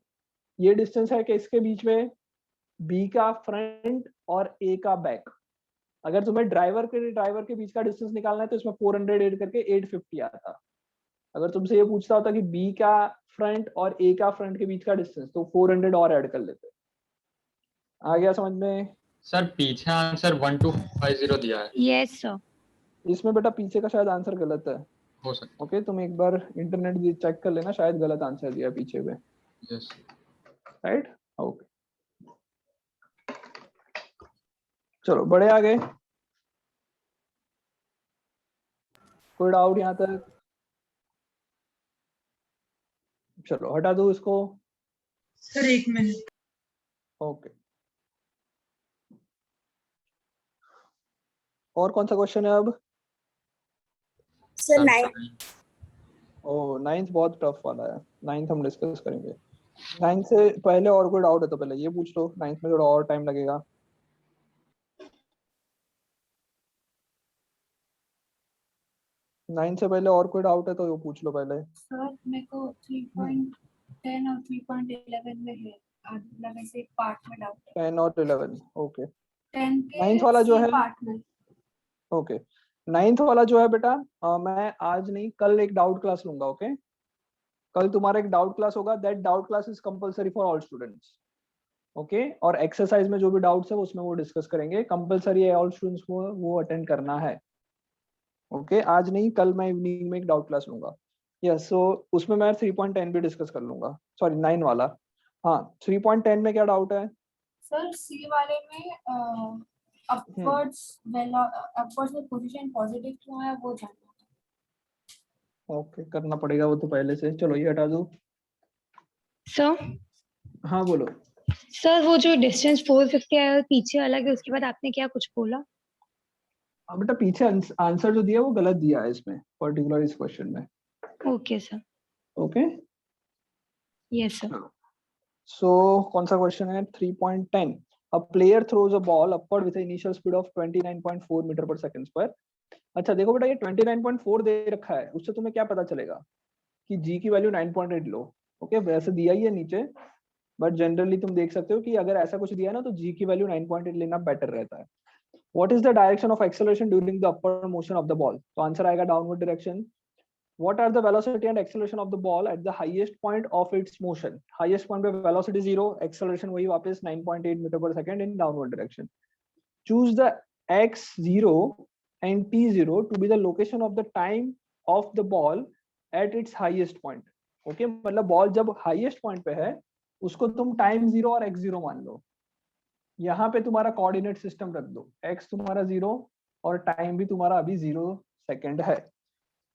ये डिस्टेंस है किसके बीच में? बी का फ्रंट और ए का बैक। अगर तुम्हें ड्राइवर के बीच का डिस्टेंस निकालना है तो इसमें 400 ऐड करके 850 आता। अगर तुमसे ये पूछता होता कि बी का फ्रंट और ए का फ्रंट के बीच का डिस्टेंस, तो 400 और ऐड कर लेते। आ गया समझ में? सर पीछे आंसर 1250 दिया है। Yes sir. इसमें बेटा पीछे का शायद आंसर गलत है, हो सकता ओके तुम एक बार इंटरनेट चेक कर लेना, शायद गलत आंसर दिया पीछे पे, है। Yes right? ओके, चलो बड़े आ गए, कोई डाउट यहाँ तक? चलो हटा दो इसको। Sir 1 minute. ओके, और कौन सा क्वेश्चन है अब? सर 9। ओ 9th बहुत टफ वाला है, 9th हम डिस्कस करेंगे। 9th से पहले और कोई डाउट है तो पहले ये पूछ लो, 9th में थोड़ा और टाइम लगेगा। नाइन से पहले और कोई डाउट है तो वो पूछ लो पहले। सर मेरे को 3.10 और 3.11 में है, मतलब ऐसे पार्ट में डाउट है। 10 और 11, ओके। 10 के 9th वाला जो है, पार्ट में। ओके 9th वाला जो है बेटा, मैं आज नहीं कल एक डाउट क्लास लूंगा, ओके? कल तुम्हारा एक डाउट क्लास होगा, that doubt class is compulsory for all students, okay? और एक्सरसाइज में जो भी डाउट्स है उसमें वो डिस्कस करेंगे, कंपलसरी है ऑल स्टूडेंट्स को वो अटेंड करना है, ओके? आज नहीं कल मैं इवनिंग में एक डाउट क्लास लूंगा। यस, सो उसमें मैं 3.10 भी डिस्कस कर लूंगा, सॉरी 9 वाला। हाँ 3.10 में क्या डाउट है? सर सी वाले में अपवर्ड्स में पोजीशन पॉजिटिव क्यों है वो जानना है। ओके करना पड़ेगा वो तो पहले से, चलो ये हटा दो। सर हाँ बोलो। सर वो जो डिस्टेंस 450 है और पीछे अलग है, उसके बाद आपने क्या कुछ बोला? बेटा पीछे आंसर जो दिया वो गलत दिया है इसमें, पर्टिकुलर इस क्वेश्चन में। Okay sir, okay yes sir. So कौन सा क्वेश्चन है 3.10 a player throws a ball upward with initial speed of 29.4 metre पर सेकंड पर। अच्छा देखो बेटा, ये 29.4 दे रखा है, उससे तुम्हें क्या पता चलेगा कि g की वैल्यू 9.8 लो। ओके वैसे दिया ही है नीचे, बट जनरली तुम देख सकते हो कि अगर ऐसा कुछ दिया है ना तो g की वैल्यू 9.8 लेना बेटर रहता है। What is the direction of acceleration during the upward motion of the ball? तो आंसर आएगा downward direction. What are the velocity and acceleration of the ball at the highest point of its motion? Highest point पे velocity 0, acceleration वही वापस 9.8 meter per second in downward direction. Choose the x0 and t0 to be the location of the time of the ball at its highest point. Okay, मतलब ball जब highest point पे है उसको तुम time 0 और x0 मान लो। यहाँ पे तुम्हारा कोऑर्डिनेट सिस्टम रख दो, x तुम्हारा 0 और टाइम भी तुम्हारा अभी 0 सेकंड है।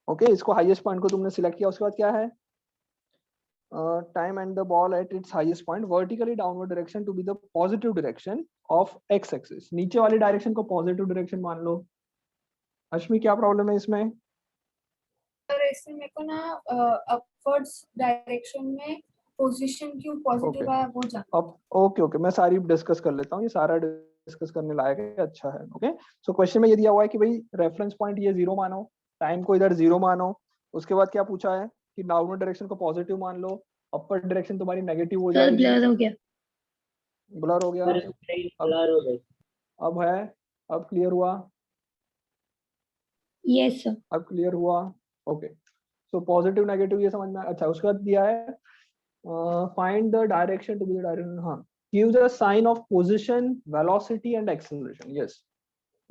ओके इसको हाईएस्ट पॉइंट को तुमने सिलेक्ट किया, उसके बाद क्या है time and the ball at its highest point vertically downward direction to be the positive direction of X axis. नीचे वाली डायरेक्शन को पॉजिटिव डायरेक्शन मान लो। अश्मी क्या प्रॉब्लम है इसमें? सर इसमें मेरे को ना अपवर्ड्स डायरेक्शन में पोजीशन क्यों पॉजिटिव Okay. आया वो जानना। अब ओके मैं सारी डिस्कस कर लेता हूँ, ये सारा डिस्कस करने लायक है, अच्छा है। ओके सो क्वेश्चन में ये दिया हुआ है कि भाई रेफरेंस पॉइंट ये 0 मानो, टाइम को इधर 0 मानो, उसके बाद क्या पूछा है कि डाउनवर्ड डायरेक्शन को पॉजिटिव मान लो, अपर डायरेक्शन तुम्हारी नेगेटिव हो सर जाएगी। ब्लर हो गया। ब्लर हो गया, सर स्क्रीन ब्लर हो गई। अब है, अब क्लियर हुआ, यस सर। अब क्लियर हुआ। ओके सो पॉजिटिव नेगेटिव ये समझ में अच्छा। उसके बाद दिया है find the direction to be the direction, हाँ give the sign of position velocity and acceleration. Yes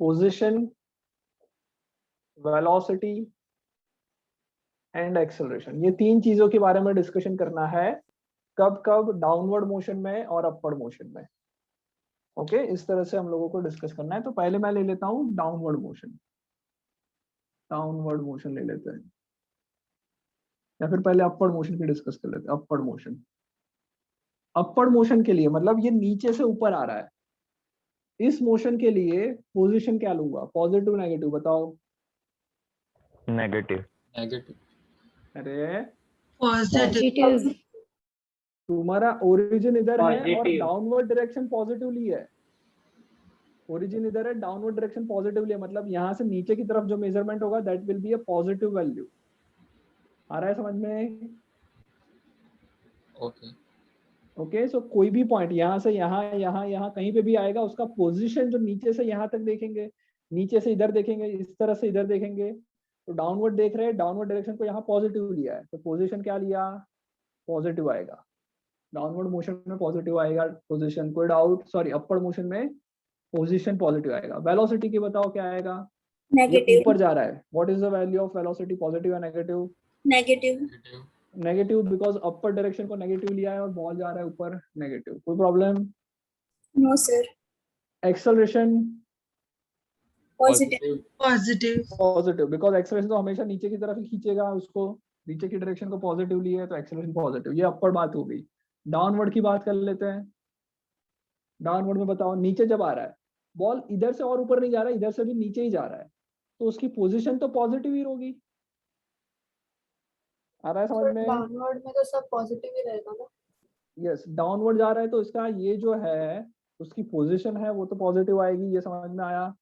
position velocity and acceleration, ये तीन चीजों के बारे में डिस्कशन करना है। कब कब? डाउनवर्ड मोशन में और अपवर्ड मोशन में। ओके इस तरह से हम लोगों को डिस्कस करना है। तो पहले मैं ले लेता हूँ डाउनवर्ड मोशन, डाउनवर्ड मोशन ले लेते हैं, या फिर पहले अपवर्ड मोशन की डिस्कस कर लेते हैं। अपवर्ड मोशन, अपवर्ड मोशन के लिए मतलब ये नीचे से ऊपर आ रहा है, इस मोशन के लिए पोजीशन क्या लूंगा, पॉजिटिव नेगेटिव बताओ? नेगेटिव। नेगेटिव। अरे पॉजिटिव। तुम्हारा ओरिजिन इधर है और Positive. डाउनवर्ड डायरेक्शन पॉजिटिवली है। ओरिजिन इधर है, डाउनवर्ड डायरेक्शन पॉजिटिवली है, मतलब यहाँ से नीचे की तरफ जो मेजरमेंट होगा that will be a positive value. आ रहा है समझ में? ओके ओके सो कोई भी पॉइंट यहाँ से यहाँ यहाँ यहाँ कहीं पे भी आएगा, उसका पोजीशन जो नीचे से यहाँ तक देखेंगे, नीचे से इधर देखेंगे, इस तरह से इधर देखेंगे, तो डाउनवर्ड देख रहे हैं, डाउनवर्ड डायरेक्शन को यहाँ पॉजिटिव लिया है, तो पोजीशन क्या लिया, पॉजिटिव आएगा। डाउनवर्ड मोशन में पॉजिटिव आएगा पोजीशन, कोई डाउट? सॉरी अपवर्ड मोशन में पोजीशन पॉजिटिव आएगा। वेलोसिटी की बताओ क्या आएगा? ये नेगेटिव ऊपर जा रहा है, what is the value of velocity, positive या negative? Negative negative. Negative because upper direction को नेगेटिव लिया है और बॉल जा रहा है ऊपर, नेगेटिव। कोई problem? No sir acceleration positive positive because acceleration तो हमेशा नीचे की तरफ ही खींचेगा उसको, नीचे की डायरेक्शन को पॉजिटिव लिए है तो एक्सेलरेशन पॉजिटिव। ये अपर बात हो गई। डाउनवर्ड की बात कर लेते हैं। डाउनवर्ड में बताओ, नीचे जब आ रहा है बॉल, इधर से और ऊपर नहीं जा रहा है, इधर से भी नीचे ही जा रहा है, तो उसकी पोजीशन तो पॉजिटिव ही होगी। आ रहा है समझ में? डाउनवर्ड में तो सब पॉजिटिव ही रहेगा ना। यस डाउनवर्ड जा रहा है तो इसका ये जो है उसकी पोजीशन है वो तो पॉजिटिव आएगी, ये समझ में आया।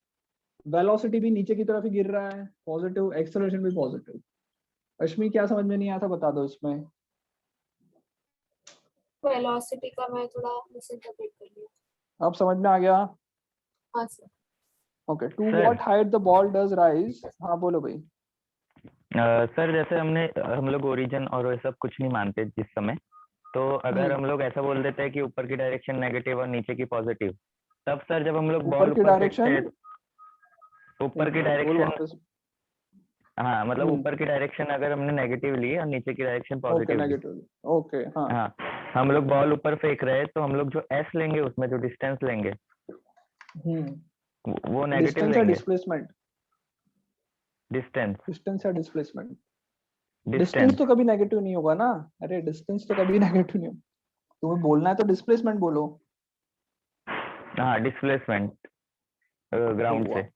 वेलोसिटी भी नीचे की तरफ ही गिर रहा है, पॉजिटिव। एक्सेलरेशन भी पॉजिटिव। अश्मी क्या समझ में नहीं आया था बता दो इसमें? वेलोसिटी का मैं थोड़ा मिसइंटरप्रेट कर लिया। अब समझ में आ गया? हाँ सर। Okay two Sir. What height the ball does rise. हाँ बोलो भाई। सर जैसे हम लोग ओरिजिन और वो सब कुछ नहीं मानते जिस समय, तो अगर हम लोग ऐसा बोल देते हैं कि ऊपर की डायरेक्शन नेगेटिव और नीचे की पॉजिटिव, तब सर जब हम लोग बॉल ऊपर की डायरेक्शन, ऊपर की बोल डायरेक्शन, वापस। हाँ मतलब ऊपर की डायरेक्शन अगर हमने नेगेटिव ली और नीचे की डायरेक्शन ओके पॉजिटिव ली, नेगेटिव। ओके हाँ हाँ हम लोग बॉल ऊपर फेंक रहे हैं तो हम लोग जो एस लेंगे उसमें जो डिस्टेंस लेंगे वो नेगेटिव डिस्टेंस या लेंगे। डिस्प्लेसमेंट? डिस्टेंस। डिस्टेंस या डिस्प्लेसमेंट? डिस्टेंस डिस्टेंस तो कभी नेगेटिव नहीं होगा ना। अरे डिस्टेंस तो कभी नेगेटिव नहीं होगा, तुम्हें बोलना है तो डिस्प्लेसमेंट बोलो। हाँ डिस्प्लेसमेंट ग्राउंड हुआ। से।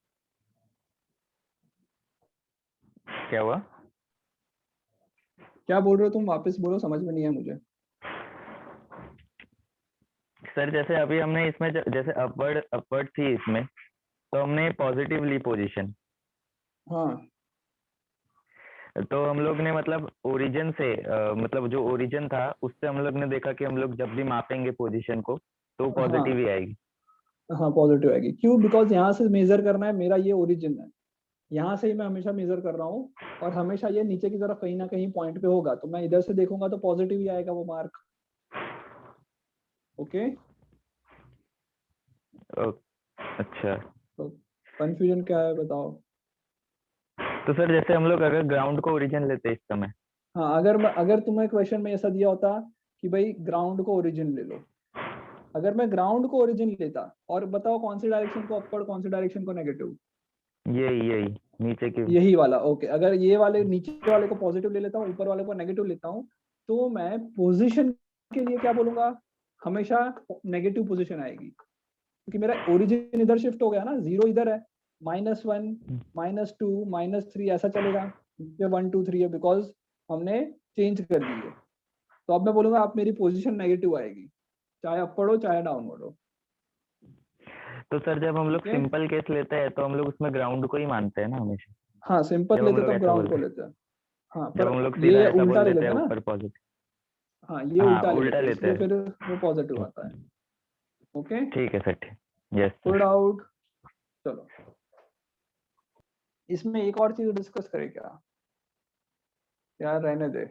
क्या हुआ? क्या बोल रहे हो तुम, वापस बोलो, समझ में नहीं है मुझे। सर जैसे अभी हमने इसमें जैसे अपवर्ड थी इसमें, तो हमने पॉजिटिव ली पोजीशन, हाँ तो हम लोग ने मतलब ओरिजिन से मतलब जो ओरिजिन था उससे हम लोग ने देखा कि हम लोग जब भी मापेंगे पोजीशन को तो पॉजिटिव ही आएगी। हाँ पॉजिटिव आएगी। क्यों? बिकॉज यहाँ से मेजर करना है, मेरा ये ओरिजिन है, यहाँ से ही मैं हमेशा मेजर कर रहा हूँ, और हमेशा ये नीचे की तरफ कहीं ना कहीं पॉइंट पे होगा, तो मैं इधर से देखूंगा तो पॉजिटिव ही आएगा वो मार्क। ओके अच्छा, तो कंफ्यूजन क्या है बताओ। तो सर जैसे हम लोग अगर ग्राउंड को ओरिजिन लेते इस समय, हाँ अगर तुम्हें क्वेश्चन में ऐसा दिया होता कि भाई ग्राउंड को ओरिजिन ले लो, अगर मैं ग्राउंड को ओरिजिन लेता और बताओ कौन सी डायरेक्शन को अपवर्ड, कौन सी डायरेक्शन को नेगेटिव, यही नीचे की, यही वाला। ओके अगर ये वाले नीचे वाले को पॉजिटिव ले लेता हूँ, ऊपर वाले को नेगेटिव लेता हूँ, तो मैं पोजीशन के लिए क्या बोलूंगा, हमेशा नेगेटिव पोजीशन आएगी, क्योंकि मेरा ओरिजिन इधर शिफ्ट हो गया ना, 0 इधर है, -1 -2 -3 ऐसा चलेगा, ये 1 2 3 है, बिकॉज हमने चेंज कर दी है। तो अब मैं बोलूंगा आप मेरी पोजीशन नेगेटिव आएगी, चाहे अपवर्ड हो चाहे डाउनवर्ड हो। तो सर जब हम लोग Okay. सिंपल केस लेते हैं तो हम लोग उसमें ग्राउंड को ही मानते हैं ना हमेशा, हाँ सिंपल जब हम लेते लोग तब ऐसा ग्राउंड को बोलते हैं, लेते हैं। हाँ जब हम पर लोग सीधा ये ऐसा उल्टा बोल ले देते लेते हैं हैं ना, ऊपर पॉजिटिव, हाँ ये हाँ उल्टा ले उल्टा लेते हैं, लेते इसलिए हैं। फिर वो पॉजिटिव आता है। ओके ठीक है सर, ठीक, यस कोई सर। डाउट? चलो इसमें एक और चीज डिस्कस करें क्या, यार रहने दे,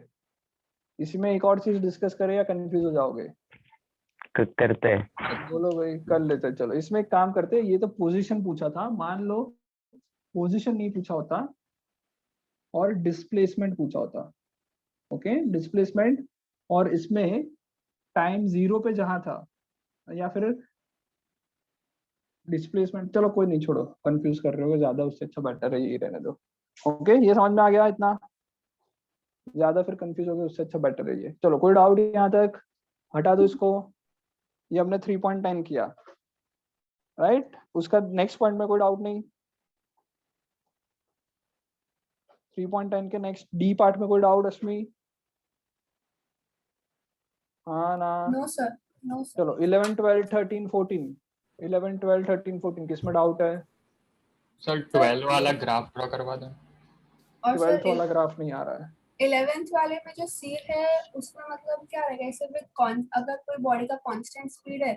इसमें एक और चीज डिस्कस करें या कंफ्यूज हो जाओगे? करते हैं। बोलो भाई, कर लेते हैं। चलो इसमें एक काम करते हैं, ये तो पोजीशन पूछा था, मान लो पोजीशन नहीं पूछा होता और डिस्प्लेसमेंट पूछा होता। ओके डिस्प्लेसमेंट, और इसमें टाइम 0 पे जहां था, या फिर डिस्प्लेसमेंट, चलो कोई नहीं, छोड़ो, कंफ्यूज कर रहे हो ज्यादा, उससे अच्छा बेटर है यही रहने दो। ओके ये समझ में आ गया, इतना ज्यादा फिर कंफ्यूज हो गए, उससे अच्छा बेटर है ये। चलो कोई डाउट यहाँ तक? हटा दो इसको। ये हमने 3.10 किया, राइट? उसका नेक्स्ट पॉइंट में कोई डाउट नहीं? 3.10 के नेक्स्ट डी पार्ट में कोई डाउट अश्मी? हाँ ना? No sir, no sir. चलो 11 12 13 14, 11 12 13 14 किसमें डाउट है? सर 12 वाला ग्राफ ड्रॉ करवा दें। और 12th सर वाला ग्राफ नहीं आ रहा है। 11th वाले में जो सी है उसमें मतलब क्या रहेगा, इसे अगर कोई बॉडी का कांस्टेंट स्पीड है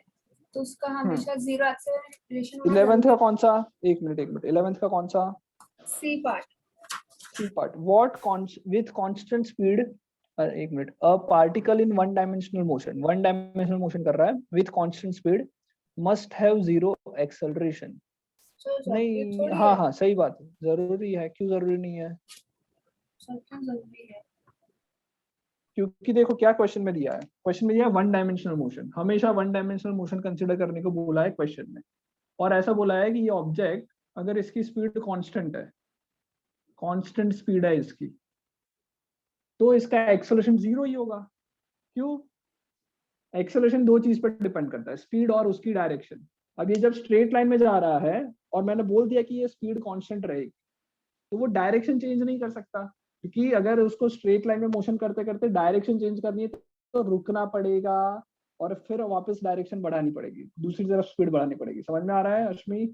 तो उसका हमेशा 0 एक्सेलरेशन होना 11th जरूरी का कौन सा? एक मिनट 11th का कौन सा? C part. C part. What with constant speed, एक minute, a particle in one dimensional motion, one dimensional motion कर रहा है with constant speed, must have 0 acceleration. नहीं, हाँ हाँ सही बात है, जरूरी है। क्यों जरूरी नहीं है? जरूरी है क्योंकि देखो क्या क्वेश्चन में दिया है, क्वेश्चन में दिया है वन डायमेंशनल मोशन, हमेशा वन डायमेंशनल मोशन कंसीडर करने को बोला है क्वेश्चन में, और ऐसा बोला है कि ये ऑब्जेक्ट अगर इसकी स्पीड कांस्टेंट है, कांस्टेंट स्पीड है इसकी, तो इसका एक्सेलरेशन 0 ही होगा। क्यों? एक्सेलरेशन दो चीज पर डिपेंड करता है, स्पीड और उसकी डायरेक्शन। अब ये जब स्ट्रेट लाइन में जा रहा है और मैंने बोल दिया कि ये स्पीड कांस्टेंट रहेगी, तो वो डायरेक्शन चेंज नहीं कर सकता, क्योंकि अगर उसको स्ट्रेट लाइन में मोशन करते करते डायरेक्शन चेंज करनी है तो रुकना पड़ेगा और फिर वापस डायरेक्शन बढ़ानी पड़ेगी, दूसरी तरफ स्पीड बढ़ानी पड़ेगी। समझ में आ रहा है अश्मी?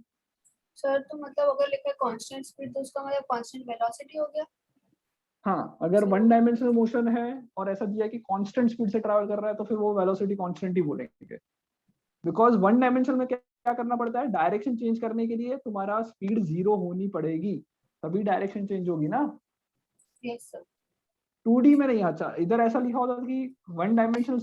सर। तो मतलब अगर लिखा है कांस्टेंट स्पीड तो उसका मतलब कांस्टेंट वेलोसिटी हो गया। हाँ अगर वन डायमेंशनल मोशन है और ऐसा दिया कि कांस्टेंट स्पीड से ट्रैवल कर रहा है तो फिर वो वेलोसिटी कांस्टेंट ही बोलेंगे, बिकॉज वन डायमेंशनल में क्या करना पड़ता है, डायरेक्शन चेंज करने के लिए तुम्हारा स्पीड 0 होनी पड़ेगी, तभी डायरेक्शन चेंज होगी ना। Yes sir. 2D में नहीं, अच्छा इधर ऐसा लिखा होता कि वन डायमेंशनल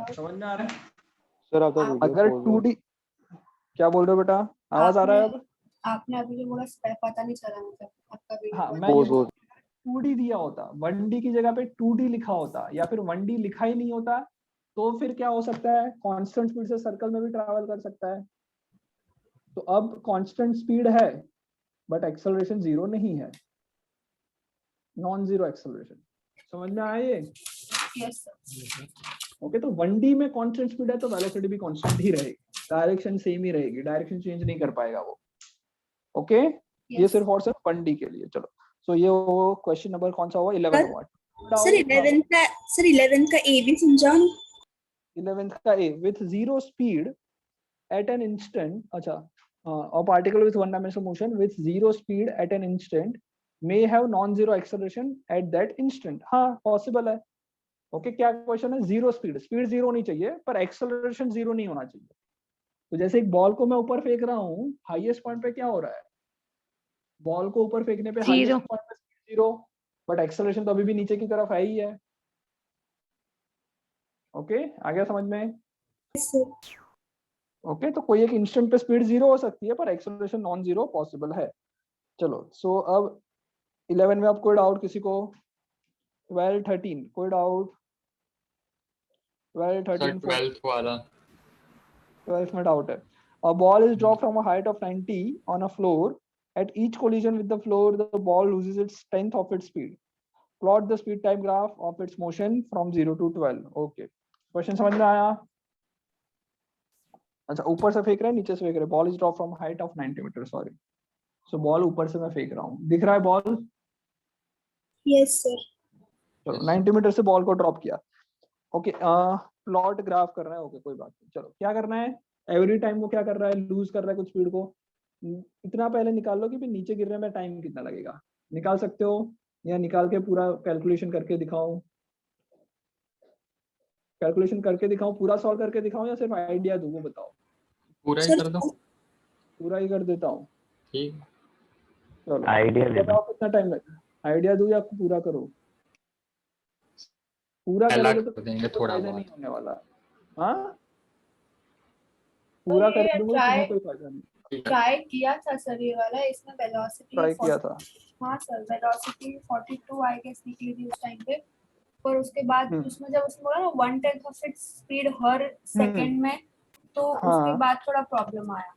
समझ में आ रहा है? सर आपका अगर 2D, क्या बोल रहे हो बेटा? आवाज आ रहा है अब? आपने अभी जो बोला पता नहीं चला मतलब आपका वीडियो। हाँ मैं ये 2D दिया होता, 1D की जगह पे 2D लिखा होता, या फिर 1D लिखा ही नहीं होता, तो फिर क्या हो सकता है, कांस्टेंट स्पीड से सर्कल में भी ट्रैवल कर सकता है। तो अब कांस्टेंट स्पीड है बट एक्सेलरेशन 0 नहीं है, नॉन जीरो एक्सेलरेशन। समझ में आया ये? Yes sir. ओके तो 1D में कांस्टेंट स्पीड है तो वेलोसिटी भी कांस्टेंट ही रहेगी, डायरेक्शन सेम ही रहेगी, डायरेक्शन चेंज नहीं कर पाएगा वो। ओके ये सिर्फ और सिर्फ 1D के लिए। चलो सो ये वो क्वेश्चन नंबर कौन सा हुआ 11 हुआ। सर 11 का ए भी समझाओ ना। 11th का A with zero speed at an instant, अच्छा a particle with one dimensional motion with zero speed at an instant may have non-zero acceleration at that instant। हाँ possible है। ओके क्या क्वेश्चन है, जीरो स्पीड, स्पीड जीरो नहीं चाहिए पर acceleration zero नहीं होना चाहिए। तो जैसे एक बॉल को मैं ऊपर फेंक रहा हूँ, हाईएस्ट पॉइंट पे क्या हो रहा है, बॉल को ऊपर फेंकने पे हाईएस्ट पॉइंट पे स्पीड जीरो, बट एक्सेलरेशन तो अभी भी नीचे की तरफ है ही है। ओके आ गया समझ में? ओके तो कोई एक इंस्टेंट पे स्पीड जीरो हो सकती है पर एक्सेलरेशन नॉन जीरो पॉसिबल है। चलो सो अब 11 में अब कोई डाउट किसी को? 12 13 कोई डाउट? 12 13 12th वाला 12th में डाउट है। A ball is dropped from a height of 90 on a floor. At each collision with the floor, the ball loses its 10th of its speed. Plot the speed time graph of its motion from 0 to 12. Okay. Question समझ में आया? अच्छा ऊपर से फेंक रहे हैं नीचे से फेंक रहे हैं? Ball is drop from height of 90 meter, sorry. So ball ऊपर से मैं फेंक रहा हूँ, दिख रहा है बॉल? Yes sir. चलो 90 मीटर से बॉल को ड्रॉप किया। ओके प्लॉट ग्राफ कर रहा है। ओके कोई बात नहीं। चलो क्या करना है, एवरी टाइम वो क्या कर रहा है, लूज कर रहा है कुछ स्पीड को। इतना पहले निकाल लो कि भी नीचे गिरने में टाइम कितना लगेगा, निकाल सकते हो या निकाल के पूरा कैलकुलेशन करके दिखाऊं? कैलकुलेशन करके दिखाऊं, पूरा सॉल्व करके दिखाऊं या सिर्फ आइडिया दूं, वो बताओ। पूरा ही कर दो। पूरा ही कर देता हूँ। ठीक चलो आइडिया दे दो। बताओ कितना टाइम लगेगा, आइडिया दूं या पूरा करो? पूरा पहला करोगे तो कर देंगे कोई थोड़ा फायदा बहुत। नहीं होने वाला। हाँ पूरा ये कर दूंगा try- तुम्हें कोई फायदा नहीं। ट्राई किया था सर ये वाला, इसमें वेलोसिटी ट्राई किया था। हाँ सर वेलोसिटी 42 आई गेस निकली थी उस टाइम पे, पर उसके बाद उसमें जब उसने बोला ना 1/10 of its speed her second में, तो उसके हाँ। बाद थोड़ा प्रॉब्लम आया।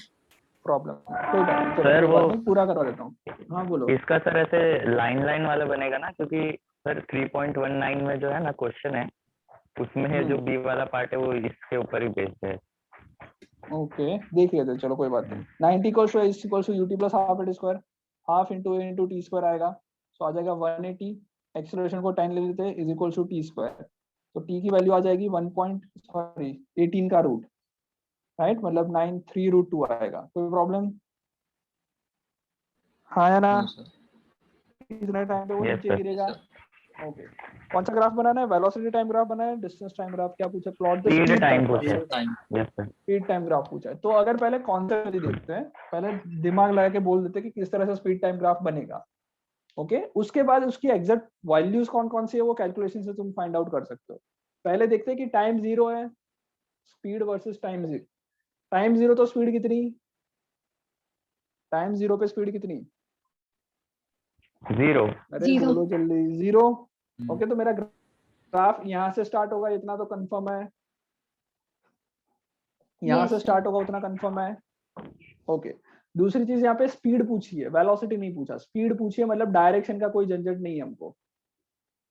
प्रॉब्लम कोई बात नहीं, चलो सर, कोई बात वो- नहीं, पूरा करवा देता हूँ। हाँ बोलो। इसका सर ऐसे लाइन लाइन वाला बनेगा ना, क्योंकि सर 3.19 में जो है ना क्वेश्चन है, उसमें जो बी वाला पार्ट है वो इसके ऊपर ही बेस्ड है। ओके देख लेते, चलो कोई बात नहीं। 90 equals to UT plus half at square, half into T square आएगा, सो आ जाएगा 180। एक्सेलरेशन को 10 ले लेते हैं, is equals to T square. तो टी की वैल्यू आ जाएगी 18 का रूट, राइट, मतलब 9.3√2 आएगा। कोई प्रॉब्लम? हाँ या ना? No sir. इतने टाइम पे वो Yes, नीचे sir. गिरेगा। ओके कौन सा ग्राफ बनाना है, वेलोसिटी टाइम ग्राफ बनाना है, डिस्टेंस टाइम ग्राफ? क्या पूछा? Plot the Speed speed time पूछा है। Time yes sir. Speed time graph पूछा है। तो अगर पहले कॉन्सेप्ट देखते हैं, पहले दिमाग लगा के बोल देते हैं कि किस तरह से स्पीड टाइम ग्राफ बनेगा। ओके उसके बाद उसकी एग्जैक्ट वैल्यूज कौन कौन सी है वो कैलकुलेशन से तुम फाइंड आउट कर सकते हो। पहले देखते हैं कि टाइम जीरो है, speed versus time zero. Time zero तो स्पीड कितनी, टाइम जीरो पे स्पीड कितनी? 0। अरे Zero. बोलो जल्दी, 0। ओके तो मेरा ग्राफ यहाँ से स्टार्ट होगा, इतना तो कंफर्म है। यहाँ Yes, से sir. स्टार्ट होगा उतना कंफर्म है। ओके दूसरी चीज यहाँ पे स्पीड पूछी है, वेलोसिटी नहीं पूछा, स्पीड पूछी है, मतलब डायरेक्शन का कोई झंझट नहीं है हमको।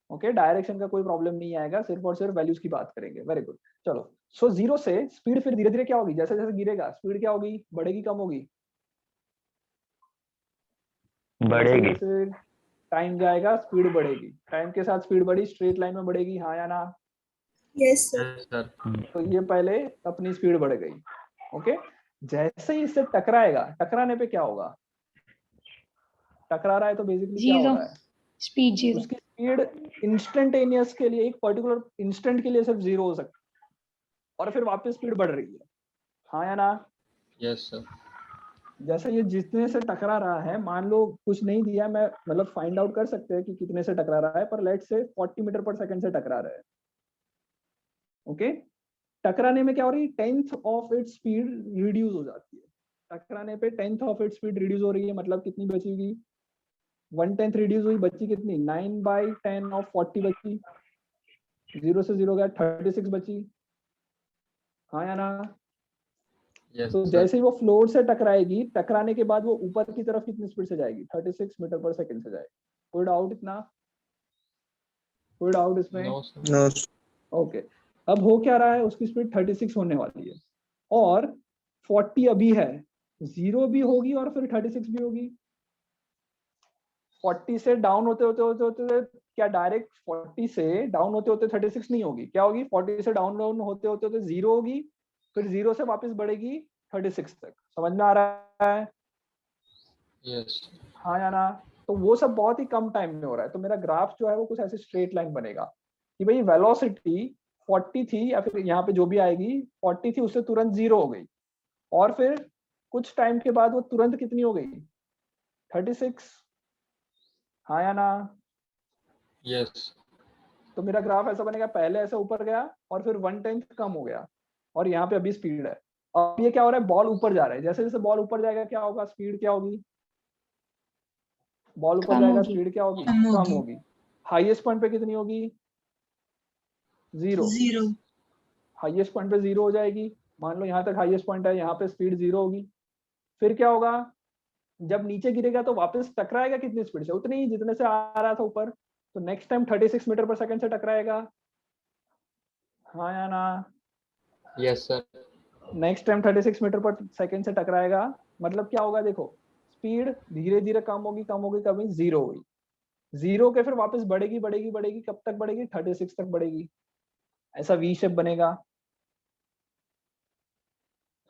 ओके डायरेक्शन का कोई प्रॉब्लम नहीं आएगा, सिर्फ और सिर्फ वैल्यूज की बात करेंगे। Very good. चलो सो जीरो से स्पीड फिर धीरे धीरे क्या होगी, जैसे जैसे गिरेगा स्पीड क्या होगी, बढ़ेगी कम होगी? बढ़ेगी। जैसे टाइम जाएगा स्पीड बढ़ेगी, टाइम के साथ स्पीड बढ़ी, स्ट्रेट लाइन में बढ़ेगी। हाँ या ना? Yes sir. सर। तो ये पहले अपनी स्पीड बढ़ गई। ओके जैसे ही इससे टकराएगा, टकराने पे क्या होगा, टकरा रहा है तो बेसिकली क्या हो Zero. रहा है, Speed 0. उसकी स्पीड इंस्टेंटेनियस के लिए, एक पर्टिकुलर इंस्टेंट के लिए सिर्फ जीरो हो सकता है, और फिर वापस स्पीड बढ़ रही है। हाँ या ना? Yes sir. जैसे ये जितने से टकरा रहा है, मान लो कुछ नहीं दिया, मैं मतलब फाइंड आउट कर सकते हैं कि कितने से टकरा रहा है, पर लेट से 40 मीटर पर सेकंड से टकरा रहा है। ओके टकराने में क्या हो रही है, 10th of its speed reduce हो जाती है। टकराने पे 10th of its speed reduce हो रही है, मतलब कितनी बचेगी, 1/10 रिड्यूस हुई, बची कितनी, 9/10 ऑफ 40 बची, 0 से 0 गया, 36 बची। हाँ या ना? यस तो सर। जैसे ही वो फ्लोर से टकराएगी, टकराने के बाद वो ऊपर की तरफ कितनी स्पीड से जाएगी, 36 मीटर पर सेकंड से जाएगी। कोई डाउट इतना, कोई डाउट इसमें? No sir. No. ओके अब हो क्या रहा है, उसकी स्पीड 36 होने वाली है, और 40 अभी है, 0 भी होगी और फिर 36 भी होगी। 40 से डाउन होते होते होते होते क्या डायरेक्ट 40 से डाउन होते होते 36 नहीं होगी, क्या होगी? 40 से डाउन डाउन होते होते होते 0 होगी, फिर 0 से वापस बढ़ेगी 36 तक। समझ में आ रहा है? यस। हाँ या ना? तो वो सब बहुत ही कम टाइम में हो रहा है। तो मेरा ग्राफ जो है वो कुछ ऐसे स्ट्रेट लाइन बनेगा कि भाई वेलोसिटी 40 थी, या फिर यहाँ पे जो भी आएगी 40 थी, उससे तुरंत 0 हो गई, और फिर कुछ टाइम के बाद वो तुरंत कितनी हो गई? 36। हाँ या ना? यस। तो मेरा ग्राफ ऐसा बनेगा, पहले ऐसा ऊपर गया और फिर 1/10 कम हो गया, और यहाँ पे अभी स्पीड है। अब ये क्या हो रहा है? बॉल ऊपर जा रहा है। जैसे जैसे बॉल ऊपर जाएगा क्या होगा? स्पीड क्या होगी? बॉल ऊपर कम जाएगा, होगी। स्पीड क्या होगी? कम कम होगी। होगी। हाईएस्ट पॉइंट पे कितनी होगी? 0। 0। हाईएस्ट पॉइंट पे 0 हो जाएगी। मान लो यहाँ तक हाईएस्ट पॉइंट है, यहाँ पे स्पीड 0 होगी। फिर क्या होगा? जब नीचे गिरेगा तो वापस टकराएगा कितनी स्पीड से? उतनी ही जितने से आ रहा था ऊपर। तो नेक्स्ट टाइम 36 मीटर पर सेकंड से टकराएगा। हाँ या ना? Yes sir. Next time 36 meter पर सेकंड से टकराएगा, मतलब क्या होगा? देखो, स्पीड धीरे धीरे कम होगी, कम होगी, कभी 0 हुई। 0 के फिर वापस बढ़ेगी बढ़ेगी बढ़ेगी, कब तक बढ़ेगी? 36 तक बढ़ेगी। ऐसा वी शेप बनेगा।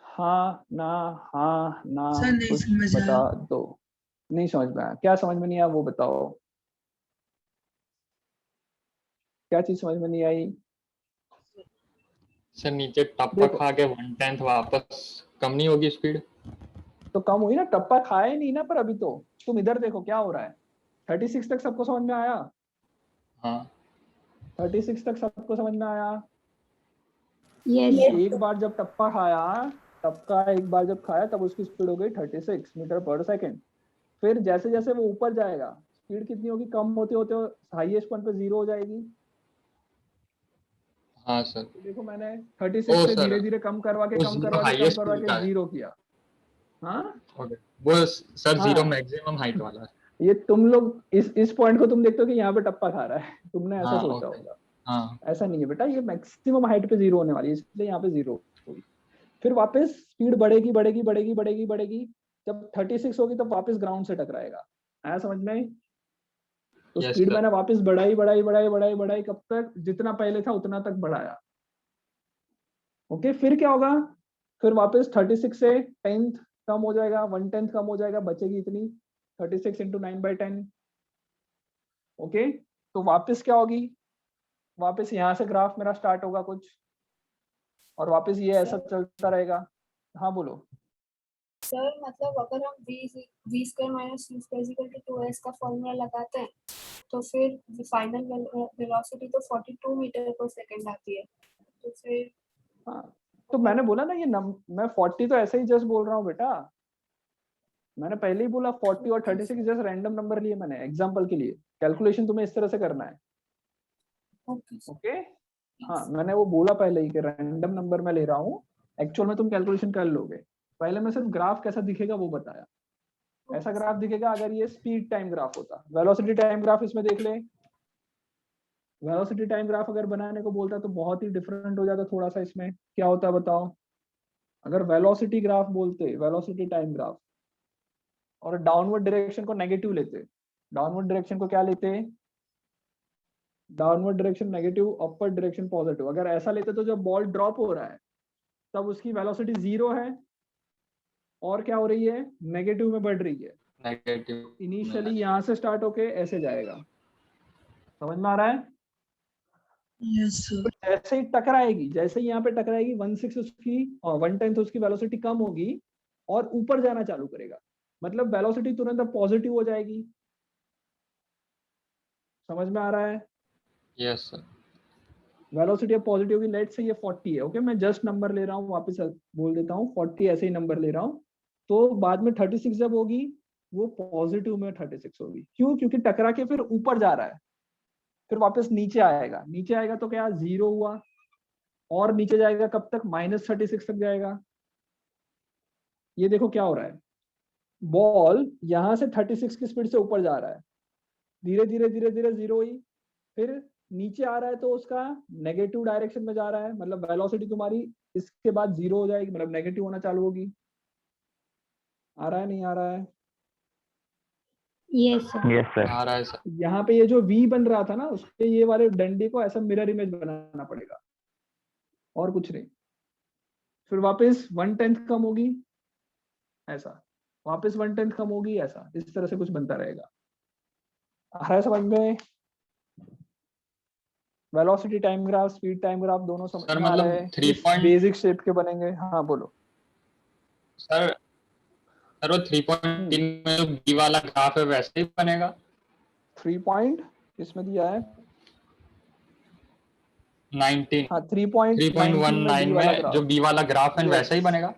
हाँ ना? हाँ ना? सर नहीं कुछ समझ बता आया। दो। नहीं समझ में आया? क्या समझ में नहीं आया वो बताओ। क्या चीज समझ में नहीं आई? सर नीचे टप्पा देखो, खा के 1/10 वापस कम नहीं होगी स्पीड? तो कम हुई ना, टप्पा खाया ही नहीं ना। पर अभी तो तुम इधर देखो क्या हो रहा है। 36 तक सबको समझ में आया? हाँ। 36 तक सबको समझ में आया? यस। एक बार जब टप्पा खाया, टप्पा एक बार जब खाया तब उसकी स्पीड हो गई 36 मीटर पर सेकंड। फिर जैसे जैसे वो ऊपर जाएगा, स्पीड कितनी होगी? कम होते होते हाईएस्ट पॉइंट पे 0 हो जाएगी। हाँ सर। तो देखो, मैंने ओ 36 से सर, धीरे धीरे कम करवा के वो कम जीरो करवा के कम हाईएस्ट करवा के का है। 0 किया। हाँ ओके, वो सर हाँ। 0 मैक्सिमम हाइट वाला है। ये तुम लोग इस पॉइंट को तुम देखते हो कि यहाँ पे टप्पा खा रहा है, तुमने ऐसा हाँ सोचा ओके। होगा। हाँ ऐसा नहीं है बेटा, ये मैक्सिमम हाइट पे 0 होने वाली है, इसलिए यहाँ पे 0 होगी। फिर वापस स्पीड बढ़ेगी बढ़ेगी बढ़ेगी बढ़ेगी बढ़ेगी, जब 36 होगी तब वापस ग्राउंड से टकराएगा। आया समझ में? तो यस स्पीड सर। मैंने वापस बढ़ाई बढ़ाई बढ़ाई बढ़ाई बढ़ाई, कब तक? जितना पहले था उतना तक बढ़ाया। ओके, फिर क्या होगा? फिर वापस 36 से 10th कम हो जाएगा, 1/10 कम हो जाएगा, बचेगी इतनी 36 इंटू 9/10। ओके, तो वापस क्या होगी? वापस यहाँ से ग्राफ मेरा स्टार्ट होगा कुछ, और वापस ये ऐसा चलता रहेगा। हाँ बोलो। सर मतलब अगर हम v square minus c square equal to 2s का फॉर्मूला लगाते हैं तो फिर फाइनल वेलोसिटी तो 42 मीटर पर सेकंड आती है। तो फिर हाँ, तो मैंने बोला ना ये मैं 40 तो ऐसे ही जस्ट बोल रहा हूँ बेटा। मैंने पहले ही बोला 40 और 36 जस्ट रैंडम नंबर लिए मैंने एग्जांपल के लिए। कैलकुलेशन तुम्हें इस तरह से करना है। ओके ओके, हाँ मैंने वो बोला पहले ही कि रैंडम नंबर मैं ले रहा हूँ, एक्चुअल में तुम कैलकुलेशन कर लोगे। पहले मैं सिर्फ ग्राफ कैसा दिखेगा वो बताया। ऐसा ग्राफ दिखेगा अगर ये स्पीड टाइम ग्राफ होता। वेलोसिटी टाइम ग्राफ इसमें देख ले। वेलोसिटी टाइम ग्राफ अगर बनाने को बोलता तो बहुत ही डिफरेंट हो जाता थोड़ा सा। इसमें क्या होता है बताओ? अगर वेलोसिटी ग्राफ बोलते, वेलोसिटी टाइम ग्राफ, और डाउनवर्ड डायरेक्शन को नेगेटिव लेते, डाउनवर्ड डायरेक्शन को क्या लेते? Downward direction negative, upper direction positive. अगर ऐसा लेते तो जब बॉल ड्रॉप हो रहा है तब उसकी वेलोसिटी 0 है और क्या हो रही है? नेगेटिव में बढ़ रही है। नेगेटिव। इनिशियली यहाँ से स्टार्ट होके ऐसे जाएगा। समझ में आ रहा है? Yes sir. जैसे ही टकराएगी, जैसे ही यहाँ पे टकराएगी 1/6 उसकी और 1/10 उसकी वेलोसिटी कम होगी और ऊपर जाना चालू करेगा। मतलब वेलोसिटी तुरंत अब पॉजिटिव हो जाएगी। समझ में आ रहा है? Yes sir. वेलोसिटी अब पॉजिटिव होगी। लेट से ये 40 है। ओके, मैं जस्ट नंबर ले रहा हूँ, वापस बोल देता हूँ 40 ऐसे ही नंबर ले रहा हूँ। तो बाद में 36 जब होगी वो पॉजिटिव में 36 होगी। क्यों? क्योंकि टकरा के फिर ऊपर जा रहा है, फिर वापस नीचे आएगा। नीचे आएगा तो क्या? 0 हुआ, और नीचे जाएगा कब तक? -36 तक जाएगा। ये देखो क्या हो रहा है, बॉल यहां से 36 की स्पीड से ऊपर जा रहा है, धीरे धीरे धीरे धीरे 0 हुई, फिर नीचे आ रहा है तो उसका नेगेटिव डायरेक्शन में जा रहा है, मतलब वेलोसिटी तुम्हारी इसके बाद 0 हो जाएगी, मतलब नेगेटिव होना चालू होगी। आ रहा है नहीं आ रहा है? Yes sir. Yes sir. आ रहा है सर। यहाँ पे ये जो V बन रहा था ना, उसके ये वाले डंडे को ऐसा मिरर इमेज बनाना पड़ेगा, और कुछ नहीं। फिर वापस 1/10 कम होगी ऐसा, वापस 1/10 कम होगी ऐसा, इस तरह से कुछ बनता रहेगा। आ रहा है समझ में? Velocity time graph, speed time graph दोनों समझ सर में आ रहा मतलब है? 3 इस बेसिक शेप के बनेंगे। हाँ बोलो। सर वो 3.3 में जो बी वाला ग्राफ है वैसे ही बनेगा? 3 पॉइंट इसमें दिया है 19 हाँ 3.19 में 3.19 बी वाला में जो ग्राफ। बी वाला ग्राफ है Yes. वैसा ही बनेगा?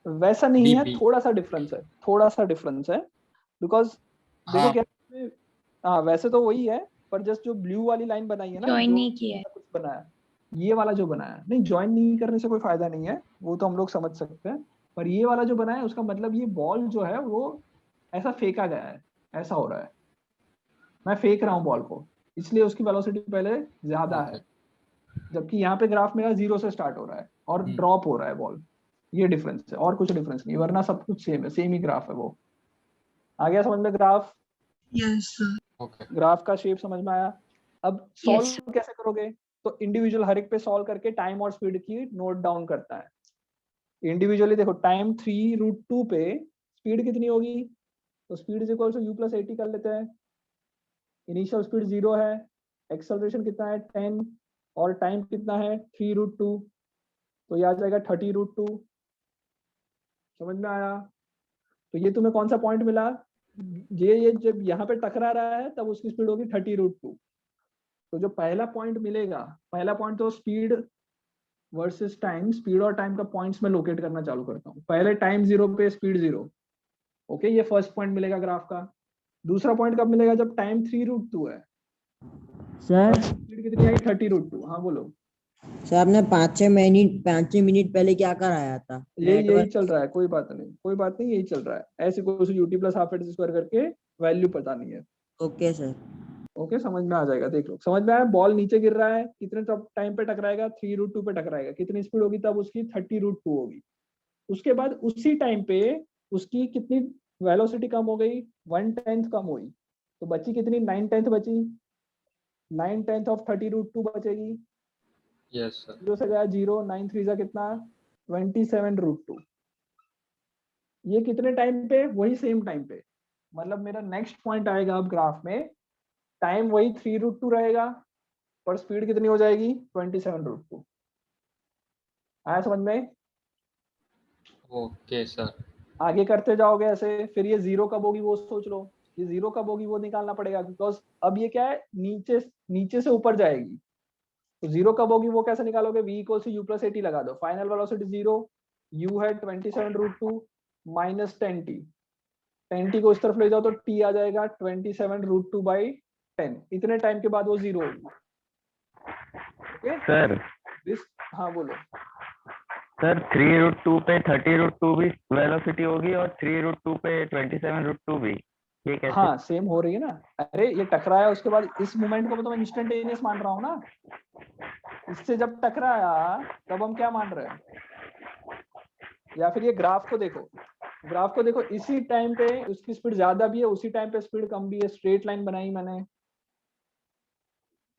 वैसा नहीं है, बी थोड़ा सा डिफरेंस है, थोड़ा सा डिफरेंस है, बिकॉज देखो हाँ क्या, हाँ वैसे तो वही है, पर जस्ट जो ब्लू वाली लाइन बनाई है ना, Join जो नहीं किया है। कुछ बनाया, ये वाला जो बनाया नहीं, ज्वाइन नहीं करने से कोई फायदा नहीं है, वो तो हम लोग समझ सकते हैं, पर ये वाला जो बनाया है उसका मतलब ये बॉल जो है वो ऐसा फेंका गया है, ऐसा हो रहा है, मैं फेंक रहा हूँ बॉल को, इसलिए उसकी वेलोसिटी पहले ज्यादा ओके। है, जबकि यहाँ पे ग्राफ मेरा 0 से स्टार्ट हो रहा है और ड्रॉप हो रहा है बॉल। ये डिफरेंस है, और कुछ डिफरेंस नहीं, वरना सब कुछ सेम है, सेम ही ग्राफ है वो। आ गया समझ में graph? Yes sir. Okay. Graph का शेप समझ में आया? अब सॉल्व Yes. कैसे करोगे? तो इंडिविजुअल हर एक पे सॉल्व करके टाइम और स्पीड की नोट डाउन करता है। इंडिविजुअली देखो, टाइम 3√2 पे स्पीड कितनी होगी? तो speed is equal to u + 80 कर लेते हैं। इनिशियल स्पीड 0 है, एक्सेलरेशन कितना है 10, और टाइम कितना है 3√2, तो ये आ जाएगा 30√2। समझ में आया? तो ये तुम्हें कौन सा पॉइंट मिला? ये जब यहाँ पे टकरा रहा है तब उसकी स्पीड होगी 30√2। तो जो पहला पॉइंट मिलेगा, पहला पॉइंट तो स्पीड वर्सेस टाइम, स्पीड और टाइम का पॉइंट्स में लोकेट करना चालू करता हूँ। पहले टाइम 0 पे स्पीड 0, ओके, ये फर्स्ट पॉइंट मिलेगा ग्राफ का। दूसरा पॉइंट कब मिलेगा? जब टाइम 3√2 है, सर स्पीड कितनी आई 30√2। हाँ बोलो। सर आपने 5-6 मिनट पहले क्या कराया था? यही चल रहा है, कोई बात नहीं, कोई बात नहीं, यही चल रहा है, ऐसे कोई ut + ½ स्क्वायर करके वैल्यू पता नहीं है। Okay sir. ओके, समझ में आ जाएगा। देख लो, समझ में आया? बॉल नीचे गिर रहा है, कितने टाइम पे टकराएगा? 3√2 पे टकराएगा, कितनी स्पीड होगी तब उसकी? 30√2 होगी। उसके बाद उसी टाइम पे उसकी कितनी वेलोसिटी कम हो गई? 1/10 कम हुई, तो बची कितनी? 9/10 बची, 9/10 ऑफ 30√2 बचेगी। Yes sir. 0 से गया 0, 9 3 जा कितना? 27√2। ये कितने टाइम पे? वही सेम टाइम पे, मतलब मेरा नेक्स्ट पॉइंट आएगा अब ग्राफ में, टाइम वही 3√2 रहेगा, पर स्पीड कितनी हो जाएगी? 27√2। आया समझ में? Okay sir. आगे करते जाओगे ऐसे, फिर ये 0 कब होगी वो सोच लो, ये 0 कब होगी वो निकालना पड़ेगा, बिकॉज अब ये क्या है, नीचे से ऊपर जाएगी, तो 0 कब होगी वो कैसे निकालोगे? v = u + 80 लगा दो, फाइनल वेलोसिटी 0, u है 27√2 - 10t, 10t को इस तरफ ले जाओ तो t आ जाएगा 27√2/10। इतने टाइम के बाद वो 0 होगी। ओके सर हाँ बोलो। सर 3√2 पे 30√2 भी वेलोसिटी होगी और 3√2 पे 27√2 भी, ये कैसे? हाँ सेम हो रही है ना। अरे ये टकराया, उसके बाद इस मोमेंट को तो मैं इंस्टेंटेनियस मान रहा हूँ ना, इससे जब टकराया तब हम क्या मान रहे हैं? या फिर ये ग्राफ को देखो, ग्राफ को देखो, इसी टाइम पे उसकी स्पीड ज्यादा भी है, उसी टाइम पे स्पीड कम भी है, स्ट्रेट लाइन बनाई मैंने।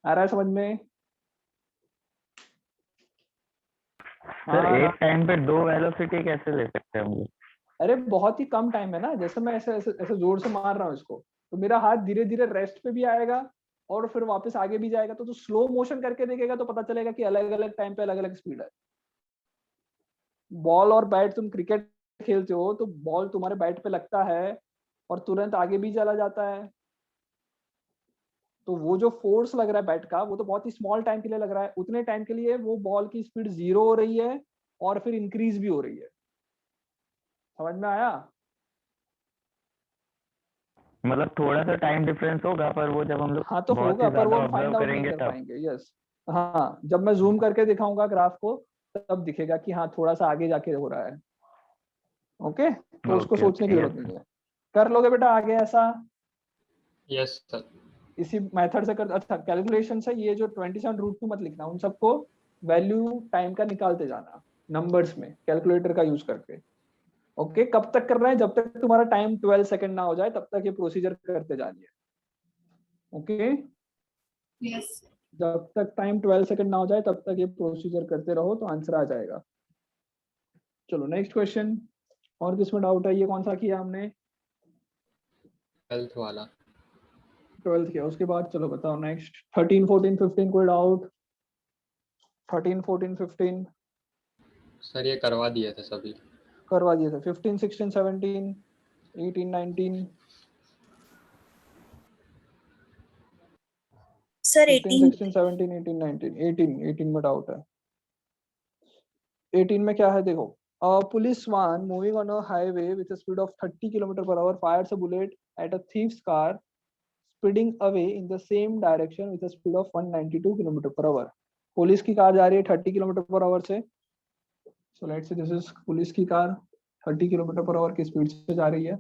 आ रहा है समझ में? सर एक टाइम पे 2 वेलोसिटी कैसे ले सकते हैं हम लोग? अरे बहुत ही कम टाइम है ना, जैसे मैं ऐसे ऐसे ऐसे जोर से मार रहा हूँ इसको, तो मेरा हाथ धीरे धीरे रेस्ट पे भी आएगा और फिर वापस आगे भी जाएगा, तो स्लो मोशन करके देखेगा तो पता चलेगा कि अलग अलग टाइम पे अलग अलग स्पीड है। बॉल और बैट, तुम क्रिकेट खेलते हो तो बॉल तुम्हारे बैट पे लगता है और तुरंत आगे भी चला जाता है, तो वो जो फोर्स लग रहा है बैट का, वो तो बहुत ही स्मॉल टाइम के लिए लग रहा है, उतने टाइम के लिए वो बॉल की स्पीड 0 हो रही है और फिर इंक्रीज भी हो रही है। समझ में आया? मतलब थोड़ा सा टाइम डिफरेंस होगा, पर वो जब हम लोग हाँ तो बहुत होगा, ही पर वो ज्यादा हम फाइंड ऑब्जर्व आउट नहीं करेंगे कर तब। पाएंगे। यस, हाँ जब मैं जूम करके दिखाऊंगा ग्राफ को तब दिखेगा कि हाँ थोड़ा सा आगे जाके हो रहा है। ओके, तो उसको ओके सोचने की ओके जरूरत नहीं है। कर लोगे बेटा आगे ऐसा? Yes sir. इसी मेथड से कर, अच्छा कैलकुलेशन से ये जो 27√2 मत लिखना, उन सबको वैल्यू टाइम का निकालते जाना नंबर्स में कैलकुलेटर का यूज करके। ओके, कब तक कर रहे हैं? जब तक तुम्हारा टाइम 12 सेकंड ना हो जाए तब तक ये प्रोसीजर करते जानिए। ओके, यस जब तक टाइम 12 सेकंड ना हो जाए तब तक ये प्रोसीजर करते रहो तो आंसर आ जाएगा। चलो नेक्स्ट क्वेश्चन। और किसमें डाउट है? ये कौन सा किया हमने? 12th वाला। 12th किया, उसके बाद चलो बताओ नेक्स्ट 13 14 15 कोई डाउट? 13 14 15 सर ये करवा दिए थे सभी। करवा दिए थे। 15 16 17 18 19 सर 15 18 16 17 18 19 18 में डाउट है। 18 में क्या है देखो, police one moving on a highway with a speed of 30 km/h Fyers a bullet at a thieves car speeding away in the same direction with a speed of 192 km/h। Police की car जा रही है 30 km/h से। So let's say this is police की car 30 km/h की speed से जा रही है।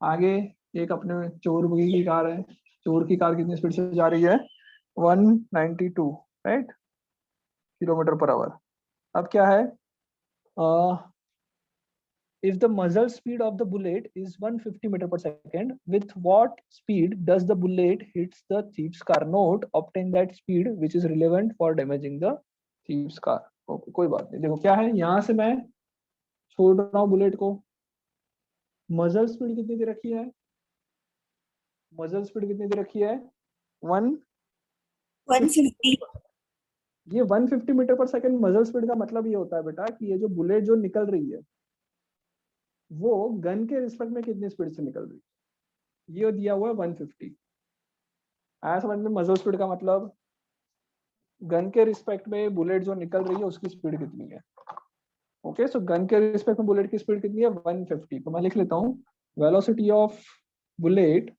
आगे एक अपने चोर की कार है, चोर की कार कितनी स्पीड से जा रही है? 192 राइट km/h। अब क्या है, if the muzzle speed of the bullet is 150 meter/second, with what speed does the bullet hits the thief's car? Note obtain that speed which is relevant for damaging the thief's car. Okay, कोई बात नहीं। देखो क्या है, यहाँ से मैं छोड़ रहा हूँ बुलेट को। मजल स्पीड कितनी दे रखी है? मजल स्पीड कितनी दे रखी है? 150 ये 150 मीटर/सेकंड मजल स्पीड का मतलब ये होता है बेटा कि ये जो बुलेट जो निकल रही है वो गन के रिस्पेक्ट में कितनी स्पीड से निकल रही है। ये दिया हुआ है 150। आया समझ में? मजल स्पीड का मतलब गन के रिस्पेक्ट में बुलेट जो निकल रही है उसकी स्पीड कितनी है। ओके, सो गन के रिस्पेक्ट में बुलेट की स्पीड कितनी है? 150। तो मैं लिख लेता हूँ velocity of bullet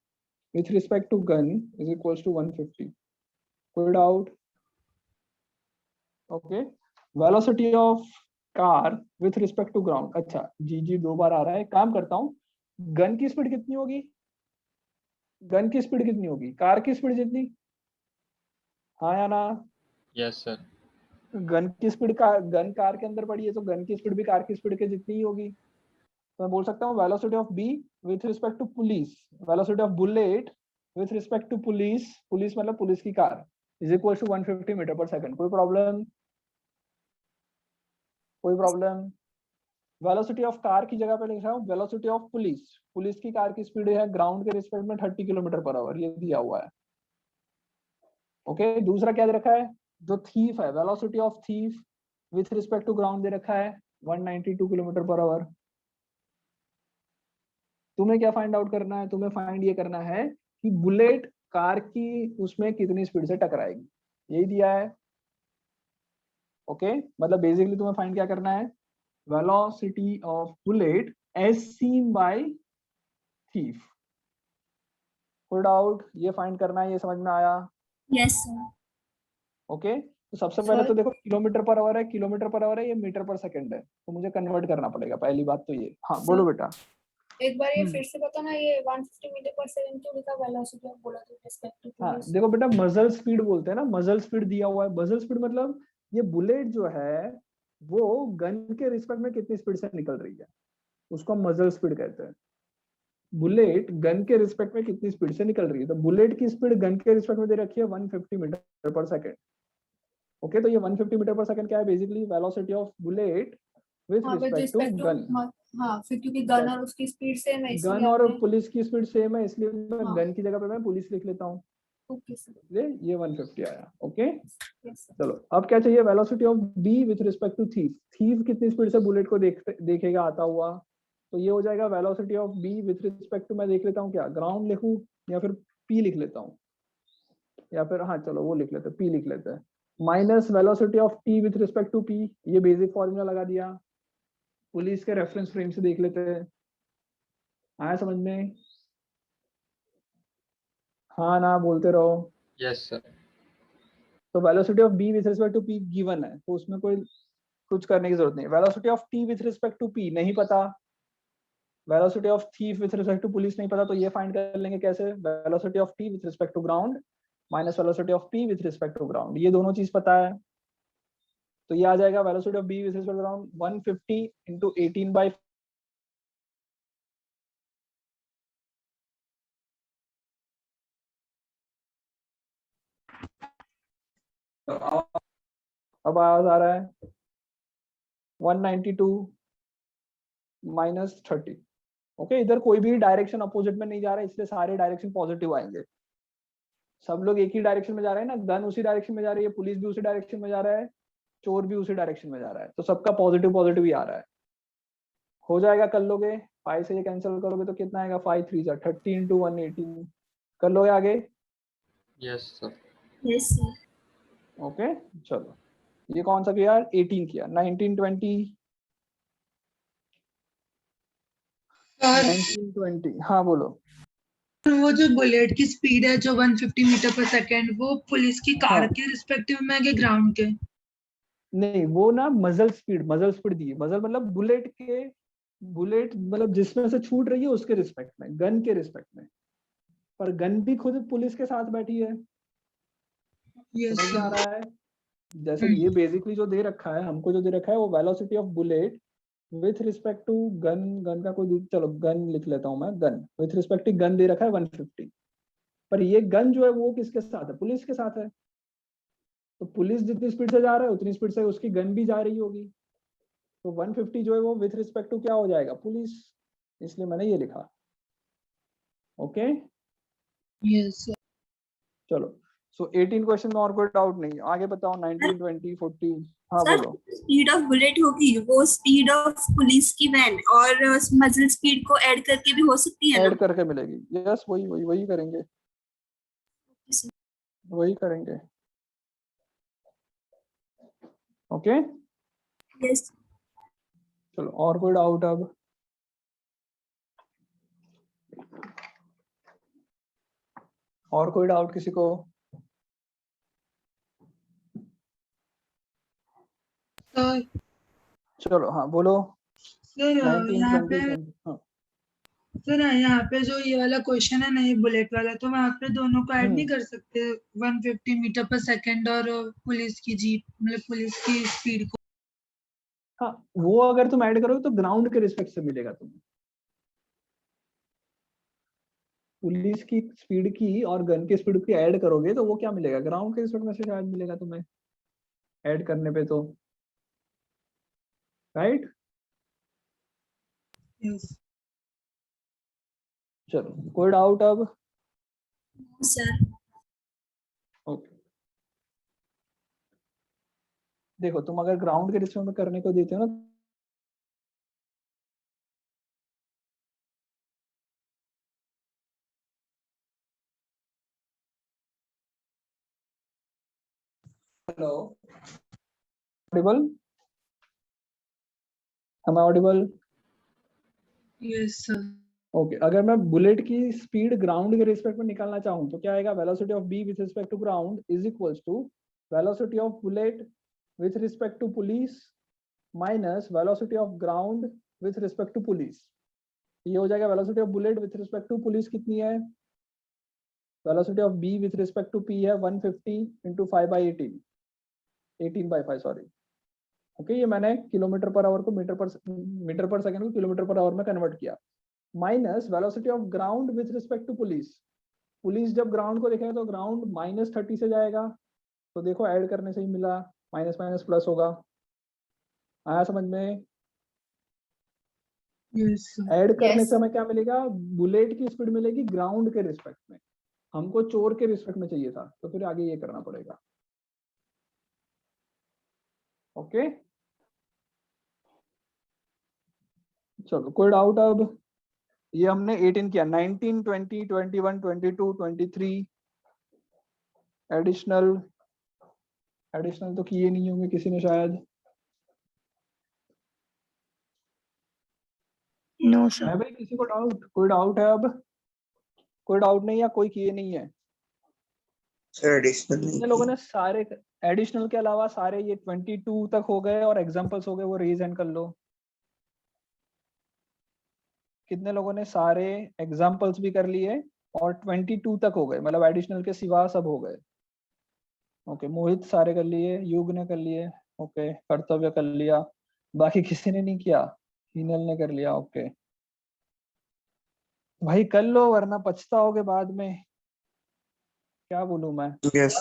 with respect to gun is equals to 150। कोई doubt? Okay, velocity of car with respect to ground. अच्छा जी 2 बार आ रहा है। काम करता हूँ, गन की स्पीड कितनी होगी? गन की स्पीड कितनी होगी? कार की स्पीड जितनी? हाँ या ना? Yes sir. गन की स्पीड का गन कार के अंदर पड़ी है तो गन की स्पीड भी कार की स्पीड के जितनी ही होगी। तो मैं बोल सकता हूँ velocity of B with respect to police, velocity of bullet with respect to police, police मतलब पुलिस की कार, इज इक्वल टू 150 मीटर/सेकंड। कोई प्रॉब्लम? कोई प्रॉब्लम? वेलोसिटी ऑफ कार की जगह पे लिख रहा हूँ वेलोसिटी ऑफ पुलिस। पुलिस की कार की स्पीड है ग्राउंड के रिस्पेक्ट में 30 km/h, ये दिया हुआ है। ओके, दूसरा क्या दे रखा है? जो थीफ है, velocity of thief with respect to ground दे रखा है 192 km/h। तुम्हें क्या फाइंड आउट करना है? तुम्हें फाइंड ये करना है कि बुलेट कार की उसमें कितनी स्पीड से टकराएगी, यही दिया है। ओके, मतलब बेसिकली तुम्हें फाइंड क्या करना है? Velocity of bullet as seen by thief. कोई डाउट? ये फाइंड करना है, ये समझ में आया? Yes sir. ओके, तो सबसे पहले तो देखो km/h है, km/h है, ये मीटर/सेकंड है, तो मुझे कन्वर्ट करना पड़ेगा। पहली बात तो ये। हाँ बोलो बेटा। एक बार ये फिर से बताना, ये 150 मीटर/सेकंड क्यों लिखा? Velocity of bullet with respect to हाँ पुलिस। देखो बेटा, मजल स्पीड बोलते हैं ना, मजल स्पीड दिया हुआ है। मजल स्पीड मतलब ये बुलेट जो है वो गन के रिस्पेक्ट में कितनी स्पीड से निकल रही है, उसको मजल स्पीड कहते हैं। बुलेट गन के रिस्पेक्ट में कितनी स्पीड से निकल रही है, तो बुलेट की स्पीड गन के रिस्पेक्ट में दे रखी है 150 मीटर/सेकंड। ओके, तो ये 150 मीटर/सेकंड क्या है? Basically velocity of bullet with हाँ, with respect to respect to gun. हाँ, फिर क्योंकि गन और उसकी स्पीड सेम है गन इसलिए और आपने। पुलिस की स्पीड सेम है, इसलिए मैं हाँ। गन की जगह पे मैं पुलिस लिख लेता हूँ, ओके सर। इसलिए ये 150 आया। Okay, yes sir. चलो अब क्या चाहिए? Velocity of B with respect to thief. Thief कितनी स्पीड से बुलेट को देखेगा आता हुआ, तो ये हो जाएगा velocity of B with respect to, मैं देख लेता हूँ क्या ग्राउंड लिखूं या फिर पी लिख लेता हूँ, या फिर हाँ चलो वो लिख लेते हैं, पी लिख लेते हैं, minus velocity of T with respect to P. ये बेसिक फॉर्मूला लगा दिया, पुलिस के रेफरेंस फ्रेम से देख लेते हैं। आया समझ में? हाँ ना बोलते रहो। Yes sir. तो velocity of B with respect to P given है, तो उसमें कोई कुछ करने की जरूरत नहीं। Velocity of T with respect to P नहीं पता, velocity of thief with respect to police नहीं पता तो ये फाइंड कर लेंगे कैसे, velocity of T with respect to ground minus velocity of P with respect to ground, ये दोनों चीज पता है तो ये आ जाएगा velocity of B with respect to ground 150 into 18 by अब आवाज आ रहा है 192 माइनस 30। ओके, इधर कोई भी डायरेक्शन अपोजिट में नहीं जा रहा है इसलिए सारे डायरेक्शन पॉजिटिव आएंगे। सब लोग एक ही डायरेक्शन में जा रहे हैं ना, गन उसी डायरेक्शन में जा रही है, पुलिस भी उसी डायरेक्शन में जा रहा है, चोर भी उसी डायरेक्शन में जा रहा है, तो सबका पॉजिटिव पॉजिटिव ही आ रहा है। हो जाएगा, कर लोगे 5 से ये कैंसिल करोगे तो कितना आएगा 5 3 जा 30 इंटू 180, कर लोगे आगे? Yes sir. Yes sir. Okay चलो, ये कौन सा किया? 18 किया। 19 20 1920 हाँ बोलो। वो जो बुलेट की स्पीड है जो 150 मीटर पर सेकंड, वो पुलिस की कार हाँ। के रिस्पेक्टिव में है कि ग्राउंड के? नहीं, वो ना मजल स्पीड दी है। मजल मतलब बुलेट मतलब जिसमें से छूट रही है उसके रिस्पेक्ट में, गन के रिस्पेक्ट में, पर गन भी खुद पुलिस के साथ बैठी है। यस समझ में आ सर। रहा है? जैसे ये बेसिकली जो दे रखा है, हमको जो दे रखा है वो velocity of bullet with respect to gun का कोई, चलो गन लिख लेता हूं मैं, gun with respect to gun दे रखा है 150, पर ये गन जो है वो किसके साथ है? पुलिस के साथ है। तो पुलिस जितनी स्पीड से जा रहा है उतनी स्पीड से उसकी गन भी जा रही होगी, तो 150 जो है वो विथ रिस्पेक्ट टू क्या हो जाएगा? पुलिस, इसलिए मैंने ये लिखा। Okay yes sir. चलो, सो 18 क्वेश्चन में और कोई डाउट नहीं, आगे बताओ 19 20 40। हाँ सर बोलो। स्पीड ऑफ बुलेट होगी वो स्पीड ऑफ पुलिस की वैन और मजल स्पीड को ऐड करके भी हो सकती है ना? ऐड करके मिलेगी। यस, वही करेंगे, वही करेंगे। Okay yes. चलो, और कोई डाउट? अब और कोई डाउट किसी को? सर चलो हाँ बोलो। सर 19 यहाँ 20 पे 20 हाँ। सर यहाँ पे जो ये वाला क्वेश्चन है ना, ये बुलेट वाला, तो वहाँ पे दोनों को ऐड नहीं कर सकते 150 मीटर पर सेकंड और पुलिस की जीप, मतलब पुलिस की स्पीड को? हाँ, वो अगर तुम ऐड करोगे तो ग्राउंड के रिस्पेक्ट से मिलेगा तुम्हें। पुलिस की स्पीड की और गन की स्पीड की ऐड करोगे तो वो क्या मिलेगा? ग्राउंड के रिस्पेक्ट में से शायद मिलेगा तुम्हें ऐड करने पे तो, राइट? यस चलो, कोई डाउट अब? सर ओके, देखो तुम अगर ग्राउंड के रिस्पेक्ट में करने को देते हो ना, hello, audible? Am I audible? Yes sir. Okay, अगर मैं बुलेट की स्पीड ग्राउंड के रिस्पेक्ट में निकालना चाहूँ तो क्या आएगा? Velocity of B with respect to ground is equals to velocity of bullet with respect to police minus velocity of ground with respect to police. ये हो जाएगा velocity of bullet with respect to police कितनी है? Velocity of B with respect to P है 150 into 5/18 18/5 sorry. Okay, ये मैंने kilometre per our को metre पर सेकंड को किलोमीटर पर आवर में कन्वर्ट किया, minus velocity of ground with respect to police. Police जब ग्राउंड को देखेगा तो ग्राउंड -30 से जाएगा, तो देखो ऐड करने से ही मिला, माइनस माइनस प्लस होगा। आया समझ में? यस ऐड करने से हमें क्या मिलेगा? बुलेट की स्पीड मिलेगी ग्राउंड के रिस्पेक्ट में, हमको चोर के रिस्पेक्ट में चाहिए था, तो फिर आगे ये करना पड़ेगा। ओके चलो, कोई डाउट? अब ये हमने 18 किया, 19 20 21 22 23 एडिशनल तो किए नहीं होंगे किसी ने शायद। No sir. है भाई किसी को डाउट? कोई डाउट है? अब कोई डाउट नहीं, या कोई किए नहीं है? सर एडिशनल जितने लोगों ने सारे एडिशनल के अलावा सारे ये 22 तक हो गए और एग्जांपल्स हो गए, वो रेज हैंड कर लो। कितने लोगों ने सारे एग्जाम्पल्स भी कर लिए और 22 तक हो गए, मतलब एडिशनल के सिवा सब हो गए। ओके, मोहित सारे कर लिए, युग ने कर लिए, ओके, कर्तव्य कर लिया, बाकी किसी ने नहीं किया, हिनल ने कर लिया। ओके भाई कर लो वरना पछताओगे बाद में, क्या बोलूं मैं। Yes.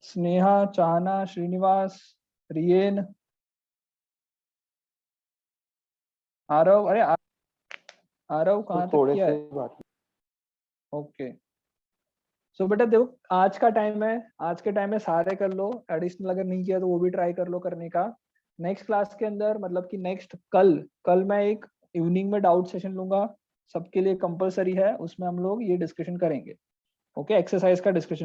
स्नेहा, चाहना, श्रीनिवास, रियन, आरव, अरे आरव कहाँ तक किया है? ओके सो बेटा देखो आज का टाइम है, आज के टाइम में सारे कर लो, एडिशनल अगर नहीं किया तो वो भी ट्राई कर लो करने का। नेक्स्ट क्लास के अंदर मतलब कि नेक्स्ट कल मैं एक इवनिंग में डाउट सेशन लूंगा, सबके लिए कंपलसरी है, उसमें हम लोग ये डिस्कशन करेंगे। ओके, एक्सरसाइज का डिस्कशन